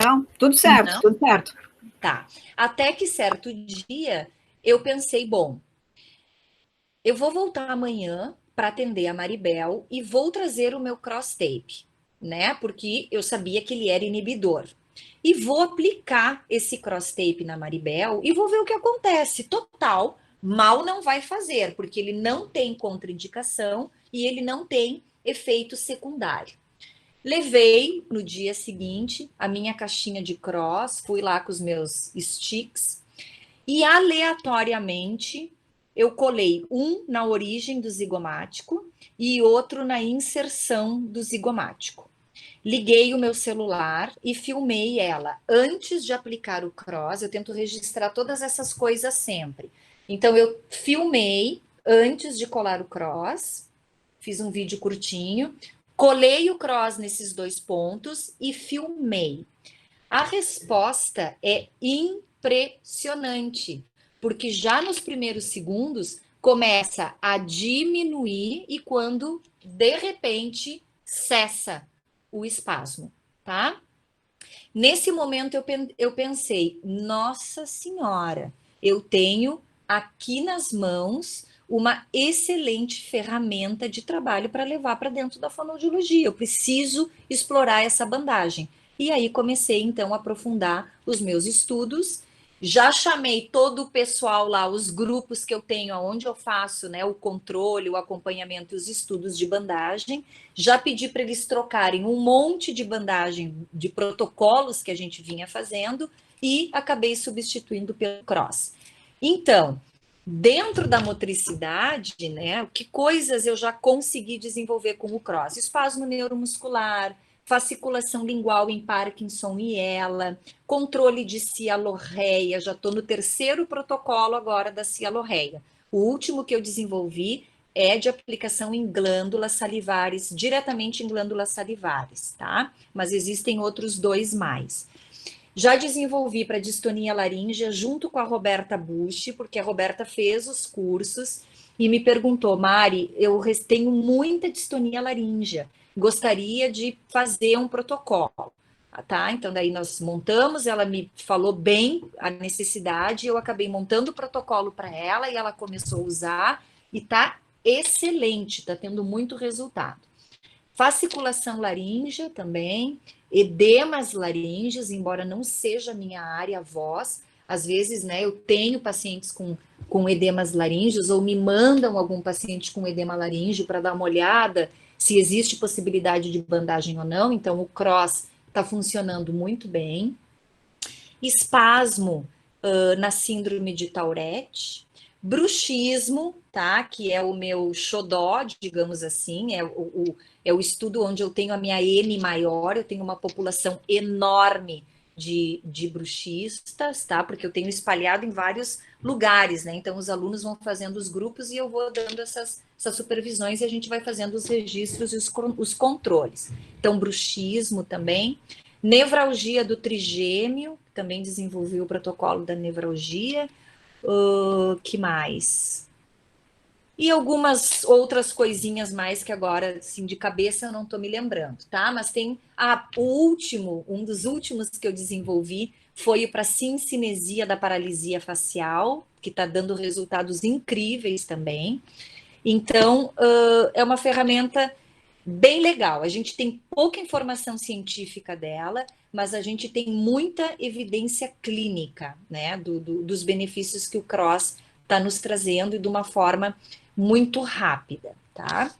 Não, tudo certo, Não? tudo certo. Tá. Até que certo dia eu pensei, bom, eu vou voltar amanhã para atender a Maribel e vou trazer o meu cross tape, né? Porque eu sabia que ele era inibidor. E vou aplicar esse cross tape na Maribel e vou ver o que acontece. Total, mal não vai fazer, porque ele não tem contraindicação e ele não tem efeito secundário. Levei no dia seguinte a minha caixinha de cross, fui lá com os meus sticks e aleatoriamente eu colei um na origem do zigomático e outro na inserção do zigomático. Liguei o meu celular e filmei ela. Antes de aplicar o cross, eu tento registrar todas essas coisas sempre. Então, eu filmei antes de colar o cross, fiz um vídeo curtinho, colei o cross nesses dois pontos e filmei. A resposta é impressionante, porque já nos primeiros segundos começa a diminuir e quando, de repente, cessa o espasmo, tá? Nesse momento eu pensei, nossa senhora, eu tenho aqui nas mãos uma excelente ferramenta de trabalho para levar para dentro da fonoaudiologia. Eu preciso explorar essa bandagem. E aí comecei então a aprofundar os meus estudos. Já chamei todo o pessoal lá, os grupos que eu tenho, onde eu faço, né, o controle, o acompanhamento e os estudos de bandagem. Já pedi para eles trocarem um monte de bandagem de protocolos que a gente vinha fazendo e acabei substituindo pelo cross. Então, dentro da motricidade, né, que coisas eu já consegui desenvolver com o cross? Espasmo neuromuscular, fasciculação lingual em Parkinson e ela, controle de cialorreia, já estou no 3º protocolo agora da cialorreia. O último que eu desenvolvi é de aplicação em glândulas salivares, diretamente em glândulas salivares, tá? Mas existem outros 2 mais. Já desenvolvi para distonia laríngea junto com a Roberta Busch, porque a Roberta fez os cursos e me perguntou, Mari, eu tenho muita distonia laríngea, gostaria de fazer um protocolo, tá? Então daí nós montamos, ela me falou bem a necessidade, eu acabei montando o protocolo para ela e ela começou a usar e tá excelente, tá tendo muito resultado. Fasciculação laríngea também, edemas laríngeos, embora não seja a minha área voz, às vezes, né, eu tenho pacientes com edemas laríngeos ou me mandam algum paciente com edema laríngeo para dar uma olhada se existe possibilidade de bandagem ou não, então o cross está funcionando muito bem. Espasmo na síndrome de Tourette, bruxismo, tá? Que é o meu xodó, digamos assim, é o estudo onde eu tenho a minha M maior, eu tenho uma população enorme de bruxistas, tá? Porque eu tenho espalhado em vários lugares, né? Então os alunos vão fazendo os grupos e eu vou dando essas supervisões e a gente vai fazendo os registros e os controles. Então, bruxismo também. Nevralgia do trigêmeo, também desenvolvi o protocolo da nevralgia. Que mais? E algumas outras coisinhas mais que agora, assim, de cabeça eu não estou me lembrando, tá? Mas tem um dos últimos que eu desenvolvi foi para cincinesia da paralisia facial, que está dando resultados incríveis também. Então, é uma ferramenta bem legal. A gente tem pouca informação científica dela, mas a gente tem muita evidência clínica, né, dos benefícios que o cross está nos trazendo e de uma forma muito rápida, tá?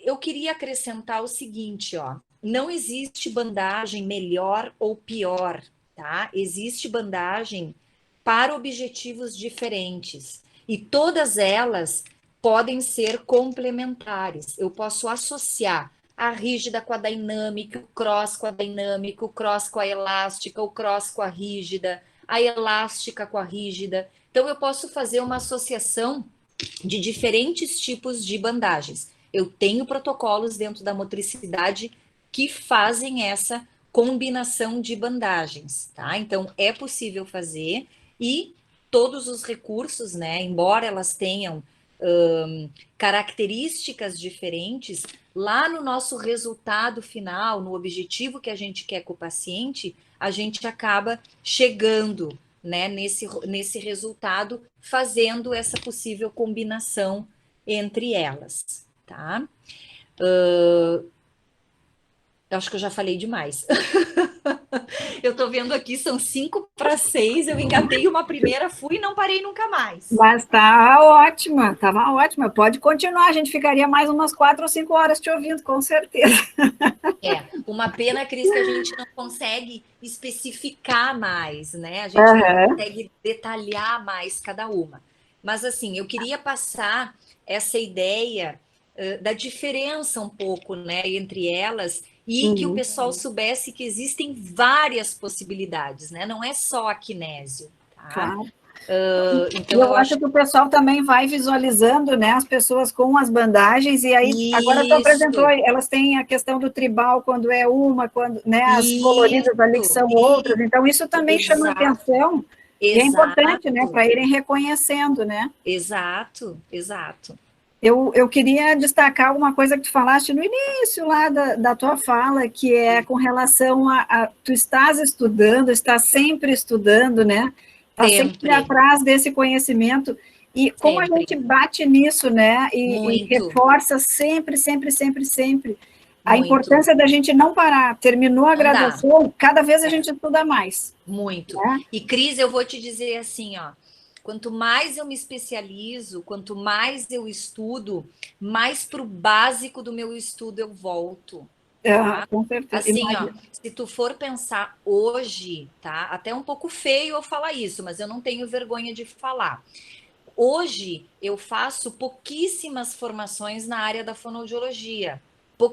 Eu queria acrescentar o seguinte, ó, não existe bandagem melhor ou pior, tá? Existe bandagem para objetivos diferentes e todas elas podem ser complementares. Eu posso associar a rígida com a dinâmica, o cross com a dinâmica, o cross com a elástica, o cross com a rígida, a elástica com a rígida. Então, eu posso fazer uma associação de diferentes tipos de bandagens. Eu tenho protocolos dentro da motricidade que fazem essa combinação de bandagens, tá? Então, é possível fazer e todos os recursos, né, embora elas tenham características diferentes, lá no nosso resultado final, no objetivo que a gente quer com o paciente, a gente acaba chegando, né, nesse resultado, fazendo essa possível combinação entre elas, tá? Eu acho que eu já falei demais. Eu tô vendo aqui, são 5 para 6, eu engatei uma primeira, fui e não parei nunca mais. Mas estava ótima. Pode continuar, a gente ficaria mais umas 4 ou 5 horas te ouvindo, com certeza. Uma pena, Cris, que a gente não consegue especificar mais, né? A gente não consegue detalhar mais cada uma. Mas, assim, eu queria passar essa ideia da diferença um pouco, né, entre elas e que o pessoal soubesse que existem várias possibilidades, né? Não é só a kinésio, tá? Claro. Então eu acho que o pessoal também vai visualizando, né, as pessoas com as bandagens, e aí, agora tu apresentou, elas têm a questão do tribal, quando é uma, quando, né, as coloridas ali que são outras, então isso também chama atenção, e é importante, né, para irem reconhecendo, né? Exato. Eu queria destacar uma coisa que tu falaste no início lá da tua fala, que é com relação tu estás sempre estudando, né? Está sempre atrás desse conhecimento, e como a gente bate nisso, né? E reforça sempre a importância da gente não parar. Terminou a graduação, cada vez a gente estuda mais. Muito. Né? E, Cris, eu vou te dizer assim, ó, quanto mais eu me especializo, quanto mais eu estudo, mais para o básico do meu estudo eu volto. Tá? Com certeza. Assim, ó, se tu for pensar hoje, tá? Até um pouco feio eu falar isso, mas eu não tenho vergonha de falar. Hoje eu faço pouquíssimas formações na área da fonoaudiologia.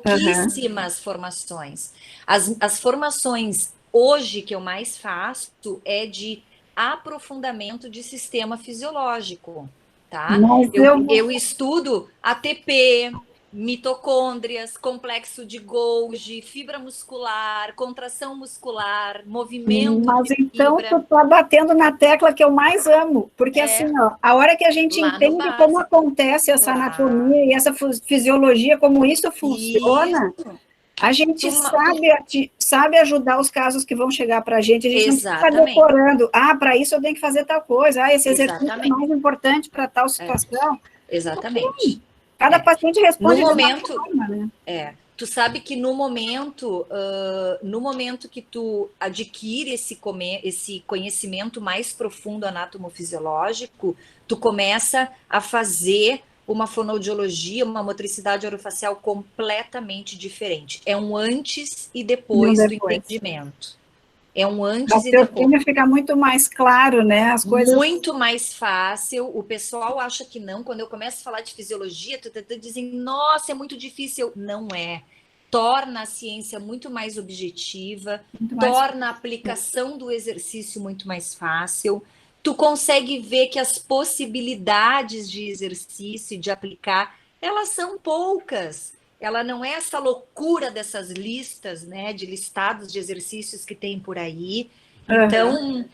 Aham. Pouquíssimas formações. As formações hoje que eu mais faço é de aprofundamento de sistema fisiológico, tá? Mas Eu estudo ATP, mitocôndrias, complexo de Golgi, fibra muscular, contração muscular, movimento Mas de então tu fibra. tá batendo na tecla que eu mais amo, porque assim, É, ó, a hora que a gente lá no entende como básico. acontece essa anatomia Claro. e essa fisiologia, como isso funciona, Isso. a gente Tu, tu, sabe ajudar os casos que vão chegar para a gente não precisa ficar exatamente. decorando, para isso eu tenho que fazer tal coisa, esse exercício é Exatamente. mais importante para tal É, situação. exatamente. Cada É. paciente No responde de uma momento, forma, né? tu sabe que no momento que tu adquire esse conhecimento mais profundo anatomofisiológico, tu começa a fazer uma fonoaudiologia, uma motricidade orofacial completamente diferente. É um antes e Não depois do depois. entendimento. É um O antes e depois. raciocínio fica muito mais claro, né? As coisas. Muito mais fácil. O pessoal acha que não. Quando eu começo a falar de fisiologia, dizem, nossa, é muito difícil. Não é. Torna a ciência muito mais objetiva, Muito mais. torna a aplicação do exercício muito mais fácil. Tu consegue ver que as possibilidades de exercício e de aplicar, elas são poucas. Ela não é essa loucura dessas listas, né, de listados de exercícios que tem por aí. Uhum. Então,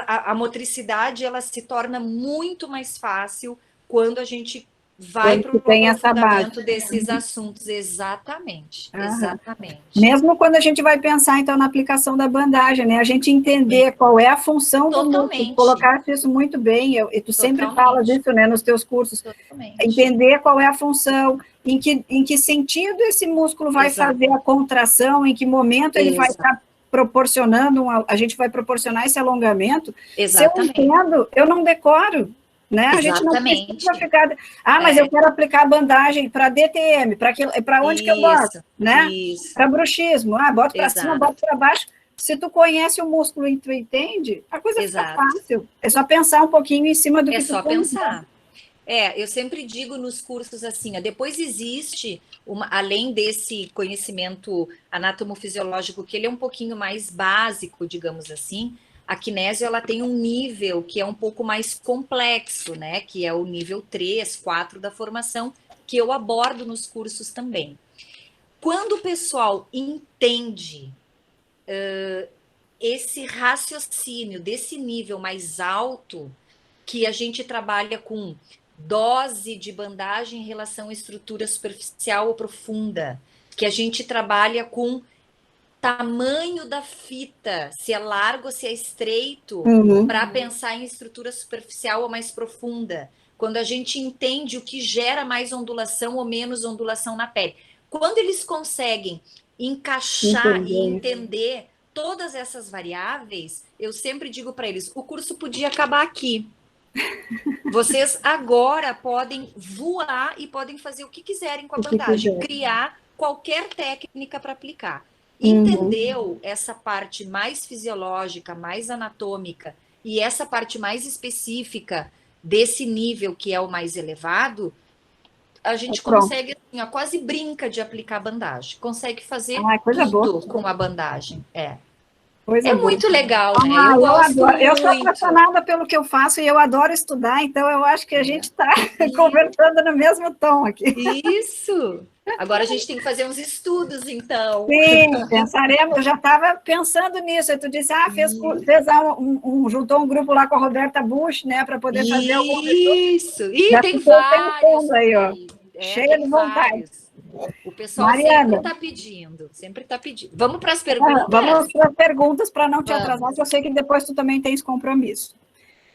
a motricidade ela se torna muito mais fácil quando a gente vai Quando para tu o tem essa base. aprofundamento desses assuntos. Exatamente, Uhum. exatamente. Mesmo quando a gente vai pensar, então, na aplicação da bandagem, né? A gente entender qual é a função do músculo, Totalmente, colocaste isso muito bem, e tu sempre fala totalmente, disso, né, nos teus cursos, totalmente. entender qual é a função, em que sentido esse músculo vai fazer Exato, a contração, em que momento ele vai exa estar proporcionando, a gente vai proporcionar esse alongamento. Se eu exatamente, entendo, eu não decoro, né? A gente não precisa exatamente. ficar, mas eu É, quero aplicar a bandagem para DTM, para onde que eu boto, isso, né? isso, Para bruxismo, boto para cima, boto exato, para baixo. Se tu conhece o músculo e tu entende, a coisa fica exato. fácil. É só pensar um pouquinho em cima do É que tu só tem. pensar. Eu sempre digo nos cursos assim, depois existe, além desse conhecimento anatomofisiológico, que ele é um pouquinho mais básico, digamos assim, a kinésio ela tem um nível que é um pouco mais complexo, né? Que é o nível 3, 4 da formação, que eu abordo nos cursos também. Quando o pessoal entende esse raciocínio desse nível mais alto, que a gente trabalha com dose de bandagem em relação à estrutura superficial ou profunda, que a gente trabalha com tamanho da fita, se é largo ou se é estreito, Uhum. para pensar em estrutura superficial ou mais profunda. Quando a gente entende o que gera mais ondulação ou menos ondulação na pele. Quando eles conseguem encaixar e Entender. entender todas essas variáveis, eu sempre digo para eles: o curso podia acabar aqui. Vocês agora podem voar e podem fazer o que quiserem com a O que bandagem, quiser. criar qualquer técnica para aplicar. Uhum. Entendeu essa parte mais fisiológica, mais anatômica e essa parte mais específica desse nível que é o mais elevado, a gente Pronto. consegue, assim, ó, quase brinca de aplicar bandagem, consegue fazer Coisa boa. tudo com a bandagem. Coisa É boa. muito legal, né? Eu Eu gosto adoro. Eu sou muito. apaixonada pelo que eu faço e eu adoro estudar, então eu acho que a gente É. está E conversando no mesmo tom aqui. isso! Agora a gente tem que fazer uns estudos, então. Sim, pensaremos. Eu já estava pensando nisso. Aí tu disse, juntou um grupo lá com a Roberta Bush, né, para poder fazer alguns estudos. Isso! E Já tem fiquei vários pensando por aí, ó, aí. cheia Tem de vontade. vários. O pessoal sempre Mariana, está pedindo, sempre está pedindo. Vamos para as perguntas? vamos para as perguntas para não te atrasar, que eu Vamos. sei que depois tu também tens compromisso.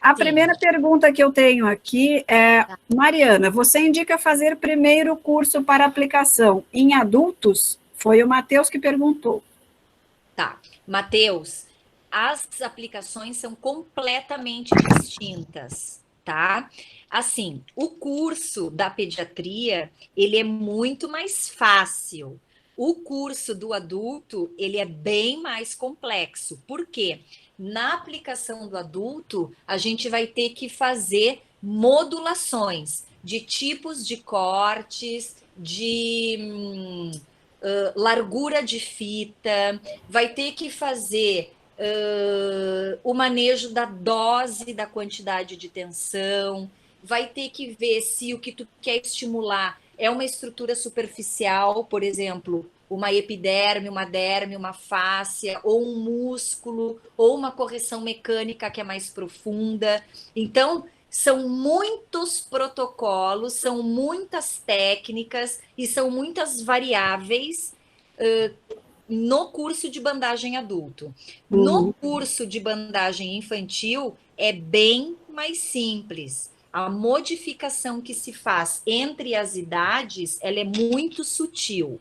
A Sim. primeira pergunta que eu tenho aqui é, Mariana, você indica fazer primeiro curso para aplicação em adultos? Foi o Matheus que perguntou. Tá. Matheus, as aplicações são completamente distintas, tá? Assim, o curso da pediatria, ele é muito mais fácil, O curso do adulto, ele é bem mais complexo. Por quê? Na aplicação do adulto, a gente vai ter que fazer modulações de tipos de cortes, de largura de fita, vai ter que fazer o manejo da dose, da quantidade de tensão, vai ter que ver se o que tu quer estimular é uma estrutura superficial, por exemplo, uma epiderme, uma derme, uma fáscia, ou um músculo, ou uma correção mecânica que é mais profunda. Então, são muitos protocolos, são muitas técnicas e são muitas variáveis no curso de bandagem adulto. No curso de bandagem infantil, é bem mais simples. A modificação que se faz entre as idades, ela é muito sutil,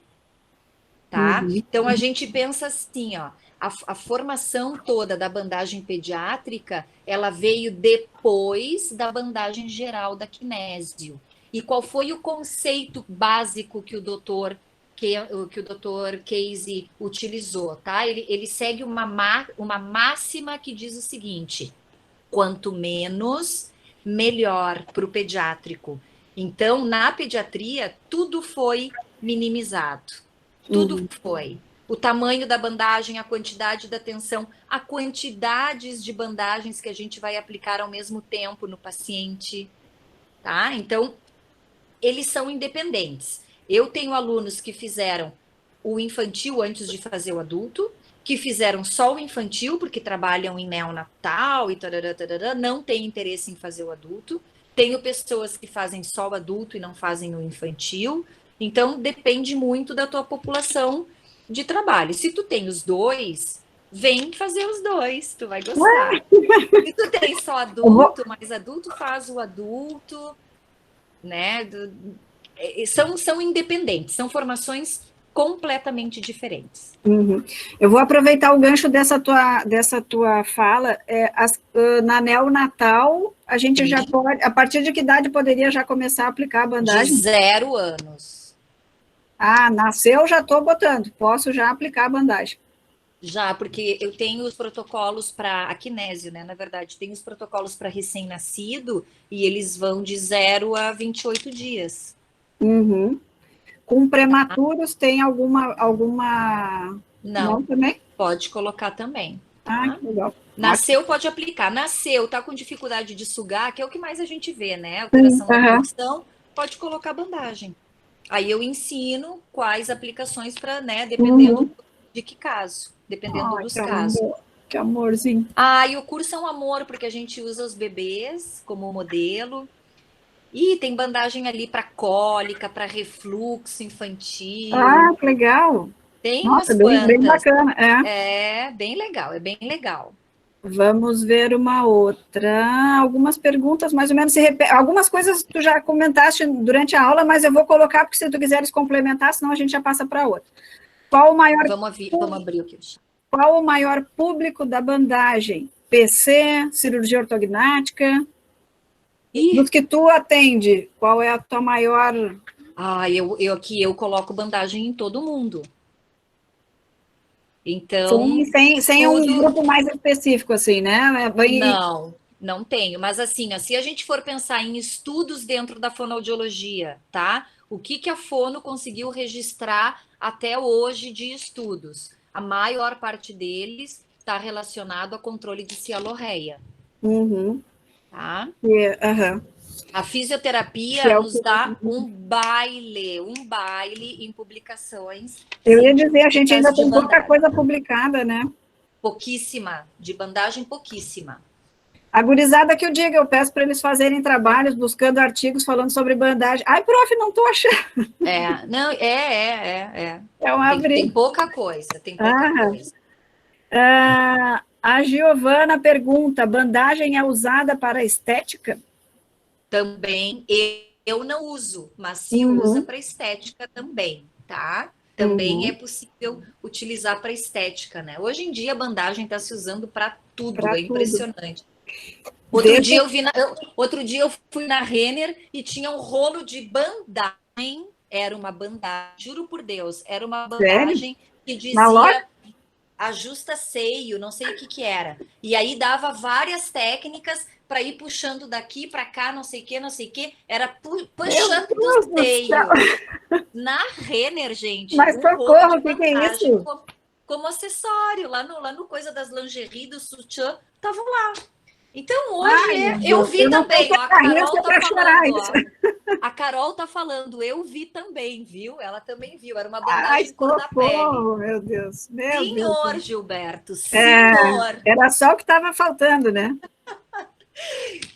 tá? Então, a gente pensa assim, ó, a formação toda da bandagem pediátrica, ela veio depois da bandagem geral da kinésio. E qual foi o conceito básico que o doutor Casey utilizou, tá? Ele segue uma máxima que diz o seguinte: quanto menos, melhor para o pediátrico. Então, na pediatria, tudo foi minimizado. Tudo foi. O tamanho da bandagem, a quantidade da tensão, a quantidades de bandagens que a gente vai aplicar ao mesmo tempo no paciente, tá? Então, eles são independentes. Eu tenho alunos que fizeram o infantil antes de fazer o adulto, que fizeram só o infantil, porque trabalham em neonatal e tarará, não tem interesse em fazer o adulto. Tenho pessoas que fazem só o adulto e não fazem o infantil. Então, depende muito da tua população de trabalho. Se tu tem os dois, vem fazer os dois, tu vai gostar. Se tu tem só adulto, mas adulto faz o adulto, né? São independentes, são formações completamente diferentes. Eu vou aproveitar o gancho dessa tua fala. Na neonatal, a gente já pode, a partir de que idade poderia já começar a aplicar a bandagem? De 0 anos. Ah, nasceu, já estou botando, posso já aplicar a bandagem. Já, porque eu tenho os protocolos para a kinésio, né? Na verdade, tem os protocolos para recém-nascido e eles vão de 0 a 28 dias. Com prematuros, tem alguma... Não também? Pode colocar também. Tá? Ah, que legal. Nasceu, pode aplicar. Nasceu, tá com dificuldade de sugar, que é o que mais a gente vê, né? Alteração da produção, pode colocar bandagem. Aí eu ensino quais aplicações para, né? Dependendo de que caso. Dependendo dos casos. Que amorzinho. E o curso é um amor, porque a gente usa os bebês como modelo. E tem bandagem ali para cólica, para refluxo infantil. Ah, que legal. Tem umas quantas. Bem bacana. Bem legal, é bem legal. Vamos ver uma outra. Algumas perguntas, mais ou menos, se repetem. Algumas coisas tu já comentaste durante a aula, mas eu vou colocar, porque se tu quiseres complementar, senão a gente já passa para outra. Qual o maior... Vamos abrir aqui. Qual o maior público da bandagem? PC, cirurgia ortognática? Dos que tu atende, qual é a tua maior... Eu coloco bandagem em todo mundo. Então... Sem um grupo mais específico, assim, né? Não tenho. Mas assim, se a gente for pensar em estudos dentro da fonoaudiologia, tá? O que a fono conseguiu registrar até hoje de estudos? A maior parte deles está relacionado a controle de cialorreia. Tá? A fisioterapia nos dá um baile em publicações. Eu ia dizer, a gente ainda tem pouca coisa publicada, né? Pouquíssima, de bandagem pouquíssima. A gurizada que eu diga, eu peço para eles fazerem trabalhos, buscando artigos falando sobre bandagem. Ai, prof, não estou achando. Tem pouca coisa, A Giovana pergunta, bandagem é usada para estética? Também, eu não uso, mas se usa para estética também, tá? Também é possível utilizar para estética, né? Hoje em dia a bandagem está se usando para tudo, é impressionante. Outro dia eu fui na Renner e tinha um rolo de bandagem era uma bandagem, juro por Deus, era uma Sério? bandagem que Na loja? dizia ajusta seio, não sei o que que era. E aí dava várias técnicas para ir puxando daqui para cá, não sei o que, não sei o que. Era Meu puxando Deus do do céu! seio. Na Renner, gente, Mas um rolo socorro, de o que é bandagem isso? como acessório, lá no coisa das lingerie, do sutiã, tava lá. Então hoje Ai, meu eu Deus, vi eu não sei também, se ó, é a para rir ou se Carol é tá para chorar falando, isso. ó. A Carol tá falando, eu vi também, viu? Ela também viu, era uma Ai, bandagem cor da pele. socorro, meu Deus, meu Deus. Senhor, Gilberto, É, senhor. era só o que estava faltando, né?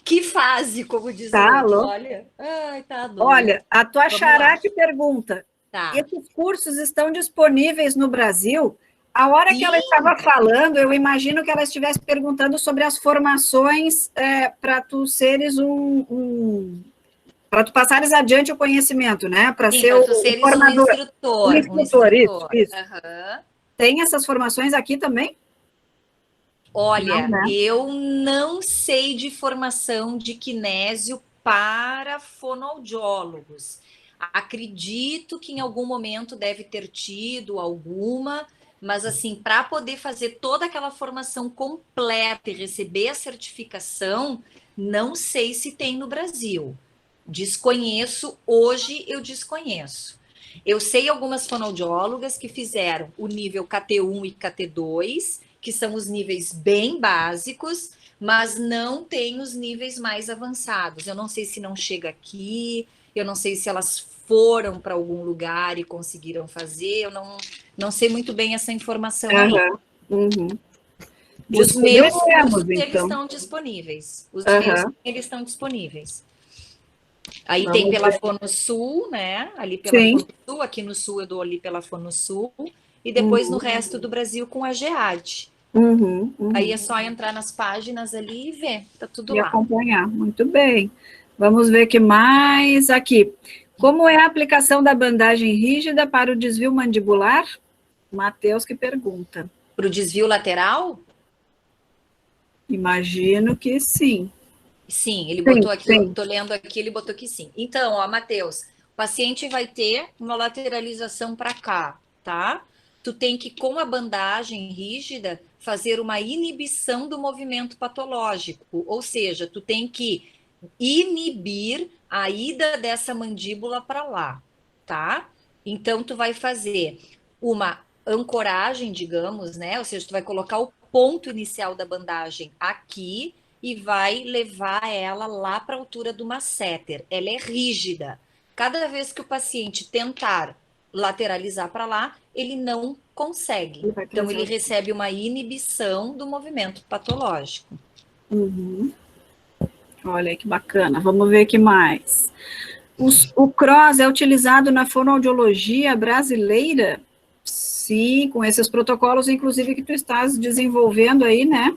Que fase, como diz o Tá outro, louco. olha. Ai, tá doido. Olha, a tua Vamos xará lá. te pergunta: Tá. esses cursos estão disponíveis no Brasil? A hora que ela Sim, estava falando, eu imagino que ela estivesse perguntando sobre as formações para tu seres para tu passares adiante o conhecimento, né? Para sim, ser para tu o seres um formador, o instrutor, um instrutor, isso, instrutor. isso. Aham. Tem essas formações aqui também? Não, Olha, né? eu não sei de formação de kinésio para fonoaudiólogos. Acredito que em algum momento deve ter tido alguma, mas assim, para poder fazer toda aquela formação completa e receber a certificação, não sei se tem no Brasil. Desconheço, hoje eu desconheço. Eu sei algumas fonoaudiólogas que fizeram o nível KT1 e KT2, que são os níveis bem básicos, mas não tem os níveis mais avançados. Eu não sei se não chega aqui, eu não sei se elas foram para algum lugar e conseguiram fazer, eu não sei muito bem essa informação aí. Aham. Uhum. Os meus cursos, Descobriremos, eles então. estão disponíveis. Os meus, Aham. eles estão disponíveis. Aí tem Vamos pela ver. Fonosul, né? Ali pela Sim. Fonosul, aqui no Sul eu dou ali pela Fonosul, e depois no Uhum. resto do Brasil com a GEAD. Uhum. Aí Uhum. é só entrar nas páginas ali e ver, tá tudo E lá. acompanhar. Muito bem. Vamos ver o que mais aqui. Como é a aplicação da bandagem rígida para o desvio mandibular? Matheus que pergunta. Para o desvio lateral? Imagino que sim. Sim, ele botou Sim, aqui, eu sim. tô lendo aqui, ele botou que sim. Então, ó, Matheus, o paciente vai ter uma lateralização para cá, tá? Tu tem que, com a bandagem rígida, fazer uma inibição do movimento patológico, ou seja, tu tem que inibir a ida dessa mandíbula para lá, tá? Então, tu vai fazer uma ancoragem, digamos, né? Ou seja, tu vai colocar o ponto inicial da bandagem aqui e vai levar ela lá para a altura do masseter. Ela é rígida. Cada vez que o paciente tentar lateralizar para lá, ele não consegue. Ele vai Então, ele trazer. recebe uma inibição do movimento patológico. Uhum. Olha que bacana. Vamos ver o que mais. O CROSS é utilizado na fonoaudiologia brasileira? Sim, com esses protocolos, inclusive, que tu estás desenvolvendo aí, né?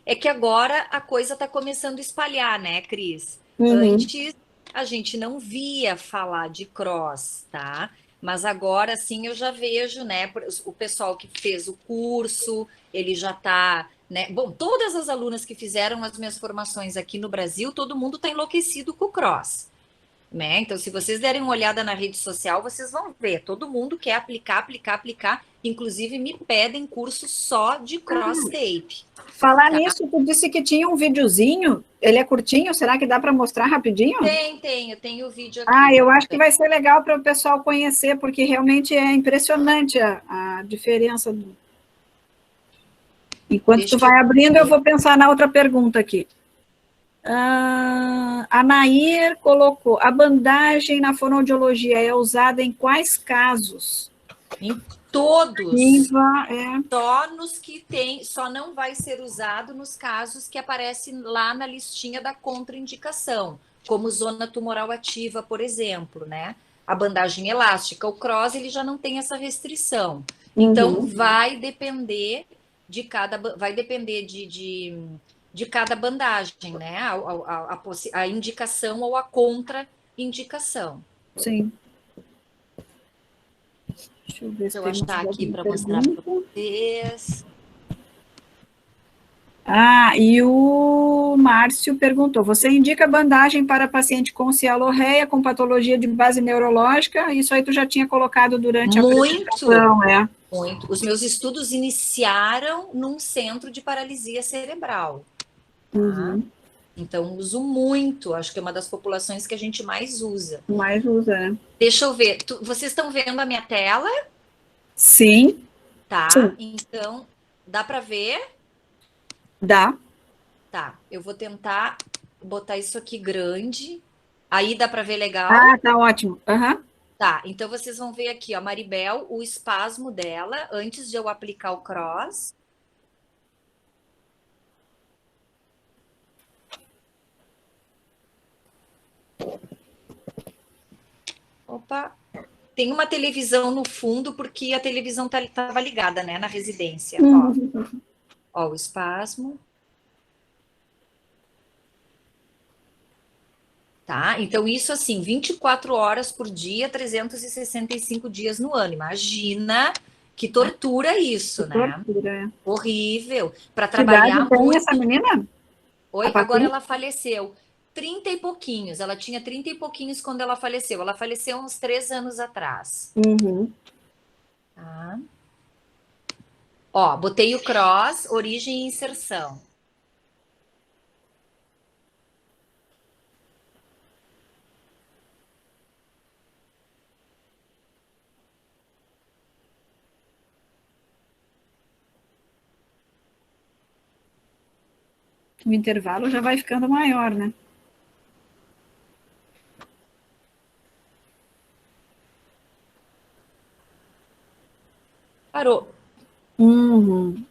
É que agora a coisa está começando a espalhar, né, Cris? Uhum. Antes a gente não via falar de cross, tá? Mas agora sim eu já vejo, né? O pessoal que fez o curso, ele já está, né? Bom, todas as alunas que fizeram as minhas formações aqui no Brasil, todo mundo está enlouquecido com o cross. Né? Então, se vocês derem uma olhada na rede social, vocês vão ver. Todo mundo quer aplicar, aplicar, aplicar. Inclusive, me pedem curso só de cross tape. Falar Tá? nisso, tu disse que tinha um videozinho. Ele é curtinho? Será que dá para mostrar rapidinho? Tenho o vídeo Ah, aqui. eu acho que vai ser legal para o pessoal conhecer, porque realmente é impressionante a diferença. Enquanto tu Deixa eu vai abrindo, eu ver. vou pensar na outra pergunta aqui. A Nair colocou: a bandagem na fonoaudiologia é usada em quais casos? Em todos. Iva, é. Só nos que tem, só não vai ser usado nos casos que aparecem lá na listinha da contraindicação, como zona tumoral ativa, por exemplo, né? A bandagem elástica, o cross, ele já não tem essa restrição. Então, vai depender vai depender de cada bandagem, né? A indicação ou a contraindicação. Sim. Deixa eu ver se Deixa eu tem achar mais aqui alguma para mostrar para pergunta. vocês. Ah, e o Márcio perguntou, você indica bandagem para paciente com cialorreia, com patologia de base neurológica? Isso aí tu já tinha colocado durante a apresentação, Muito. Os meus estudos iniciaram num centro de paralisia cerebral. Tá? Uhum. Então, uso muito. Acho que é uma das populações que a gente mais usa. Mais usa, né? Deixa eu ver. Vocês estão vendo a minha tela? Sim. Tá. Sim. Então, dá para ver? Dá. Tá. Eu vou tentar botar isso aqui grande. Aí dá para ver legal? Ah, tá ótimo. Uhum. Tá, então vocês vão ver aqui, ó, Maribel, o espasmo dela, antes de eu aplicar o cross. Opa, tem uma televisão no fundo, porque a televisão estava ligada, né, na residência. Ó, o espasmo. Tá, então isso assim, 24 horas por dia, 365 dias no ano. Imagina que tortura isso, que né? Tortura, é. Horrível. Para trabalhar idade tem muito. essa menina? Oi, agora ela faleceu. 30 e pouquinhos. Ela tinha 30 e pouquinhos quando ela faleceu. Ela faleceu uns 3 anos atrás. Uhum. Tá. Ó, botei o cross, origem e inserção. O intervalo já vai ficando maior, né? Parou.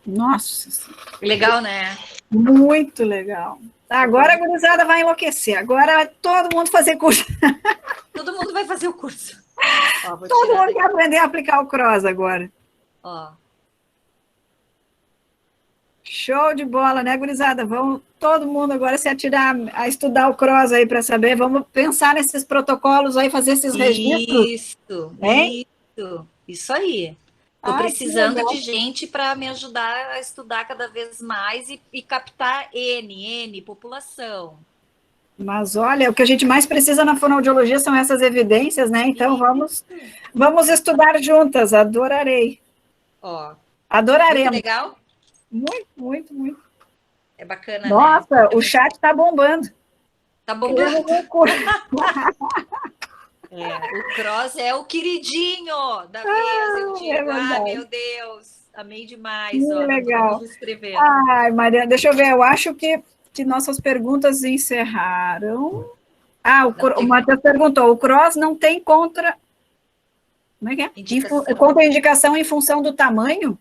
Nossa. Legal, né? Muito legal. Agora a gurizada vai enlouquecer. Agora vai todo mundo fazer curso. Todo mundo vai fazer o curso. Ó, todo mundo quer aprender a aplicar o cross agora. Ó. Show de bola, né, gurizada? Vamos todo mundo agora se atirar a estudar o cross aí para saber. Vamos pensar nesses protocolos aí, fazer esses registros. Isso aí. Estou precisando de gente para me ajudar a estudar cada vez mais e captar N, população. Mas olha, o que a gente mais precisa na fonoaudiologia são essas evidências, né? Então vamos estudar juntas. Adorarei. Ó. Adoraremos. Muito legal? Muito. É bacana, Nossa, né? o chat está bombando. Tá bombando. O cross é o queridinho da vez. Eu digo, meu Deus, amei demais. Ó, legal. Escrevendo. Ai, Mariana, deixa eu ver, eu acho que nossas perguntas encerraram. O Matheus perguntou, o cross não tem contra... Como é que é? Contraindicação em função do tamanho?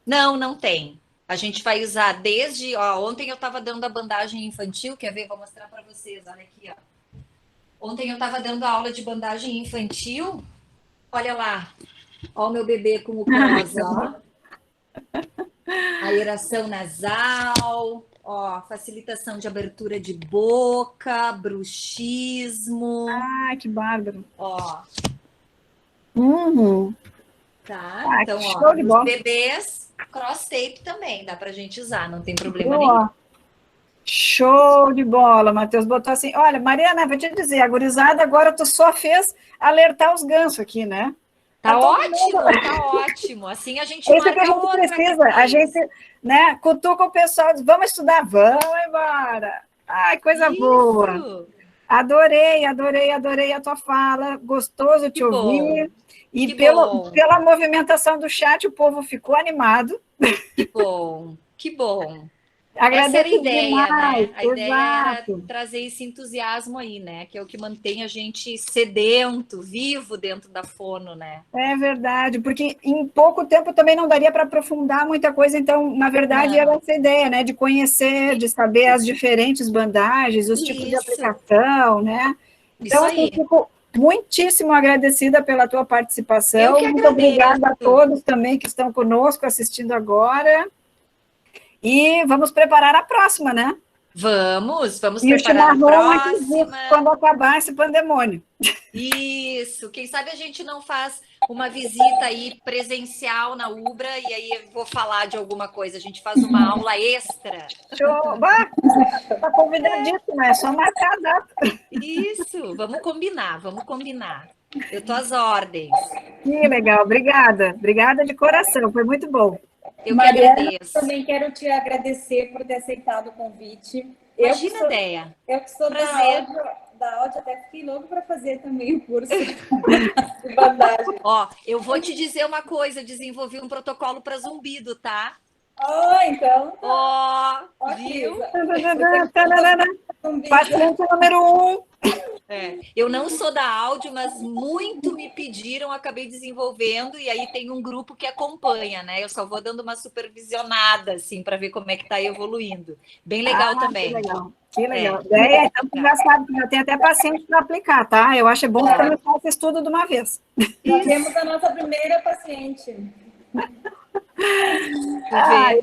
Não tem. A gente vai usar desde... Ó, ontem eu estava dando a bandagem infantil, quer ver? Vou mostrar para vocês, olha aqui, ó. Ontem eu estava dando a aula de bandagem infantil. Olha lá. Ó o meu bebê com o cross, ó. Aeração nasal, ó, facilitação de abertura de boca, bruxismo. Ah, que bárbaro. Ó. Tá, então, ó, os bebês, cross tape também, dá pra gente usar, não tem problema nenhum. Show de bola, Matheus botou assim, olha, Mariana, vou te dizer, a gurizada agora tu só fez alertar os gansos aqui, né? Tá ótimo, assim a gente marca que a gente precisa, a gente, né, cutuca o pessoal, diz, vamos estudar, vamos embora. Ai, coisa boa. Adorei a tua fala, gostoso te ouvir. E pela movimentação do chat, o povo ficou animado. Que bom. Agradeço. Essa era a ideia, demais, né? A ideia era trazer esse entusiasmo aí, né? Que é o que mantém a gente sedento, vivo dentro da fono, né? É verdade, porque em pouco tempo também não daria para aprofundar muita coisa, então, na verdade, era essa ideia, né? De conhecer, de saber as diferentes bandagens, os tipos de aplicação, né? Então, eu fico muitíssimo agradecida pela tua participação. Muito obrigada a todos também que estão conosco assistindo agora. E vamos preparar a próxima, né? Vamos preparar a próxima. Quando acabar esse pandemônio. Isso. Quem sabe a gente não faz uma visita aí presencial na Ubra e aí eu vou falar de alguma coisa. A gente faz uma aula extra. Show! Está convidadíssima, é só marcar a data. Isso. Vamos combinar, vamos combinar. Eu tô às ordens. Que legal, obrigada. Obrigada de coração, foi muito bom. Eu que Mariana, agradeço. também quero te agradecer por ter aceitado o convite. Imagina, Déia. Eu que sou Prazer. da áudio, até fiquei louco para fazer também o curso de bandagem. Ó, eu vou te dizer uma coisa, eu desenvolvi um protocolo para zumbido, tá? Então. Ó, Ok. viu? Paciente número 1. Eu não sou da áudio, mas muito me pediram, acabei desenvolvendo, e aí tem um grupo que acompanha, né? Eu só vou dando uma supervisionada, assim, para ver como é que tá evoluindo. Bem legal também. Que legal, que legal. Então, tu já sabe que já tem até paciente para aplicar, tá? Eu acho bom começar esse estudo de uma vez. Já temos a nossa primeira paciente. Ai.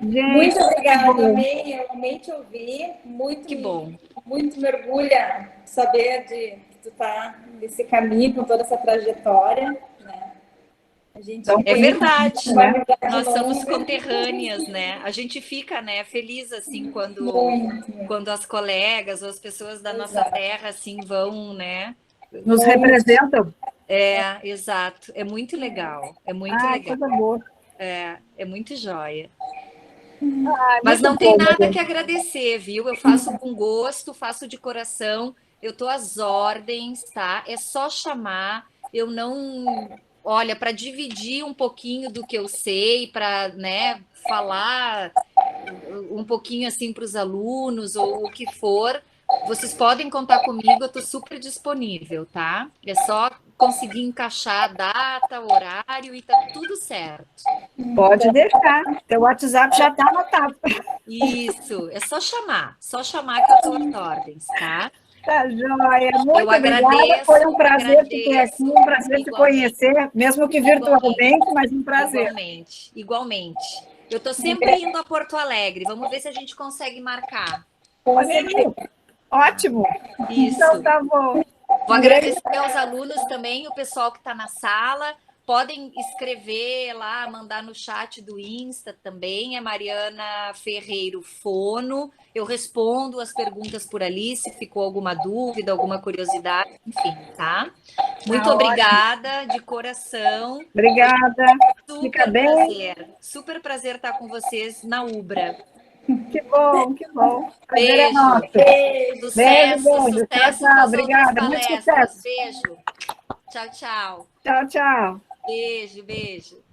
Gente, muito obrigada, eu amei te ouvir. Que bom. Muito me orgulha saber que tu tá nesse caminho, com toda essa trajetória, né? A gente é verdade, né? Nós somos conterrâneas, né? A gente fica, né, feliz assim quando as colegas ou as pessoas da nossa terra assim vão, né? Nos representam. Exato. É muito legal. É muito legal. Coisa boa. É muito joia. Mas não tem nada que agradecer, viu? Eu faço com gosto, faço de coração. Eu tô às ordens, tá? É só chamar. Eu não, olha, para dividir um pouquinho do que eu sei, para, né, falar um pouquinho assim para os alunos ou o que for. Vocês podem contar comigo, eu estou super disponível, tá? É só conseguir encaixar a data, o horário e tá tudo certo. Pode deixar. Teu WhatsApp já está anotado. Isso, é só chamar que eu estou às ordens, tá? Tá joia. Muito eu agradeço. Obrigada. Foi um prazer te ter aqui, um prazer te conhecer, mesmo que virtualmente, mas um prazer. Igualmente. Eu estou sempre indo a Porto Alegre. Vamos ver se a gente consegue marcar. Ótimo. Isso. Então tá bom. Vou agradecer aos alunos também, o pessoal que está na sala. Podem escrever lá, mandar no chat do Insta também, é Mariana Ferreiro Fono. Eu respondo as perguntas por ali, se ficou alguma dúvida, alguma curiosidade, enfim, tá? Muito obrigada, de coração. Obrigada. Super prazer. Super prazer estar com vocês na Ubra. Que bom, que bom. Beijo. Sucesso Tchau, obrigada. Muito sucesso. Beijo. Tchau. Tchau. Beijo.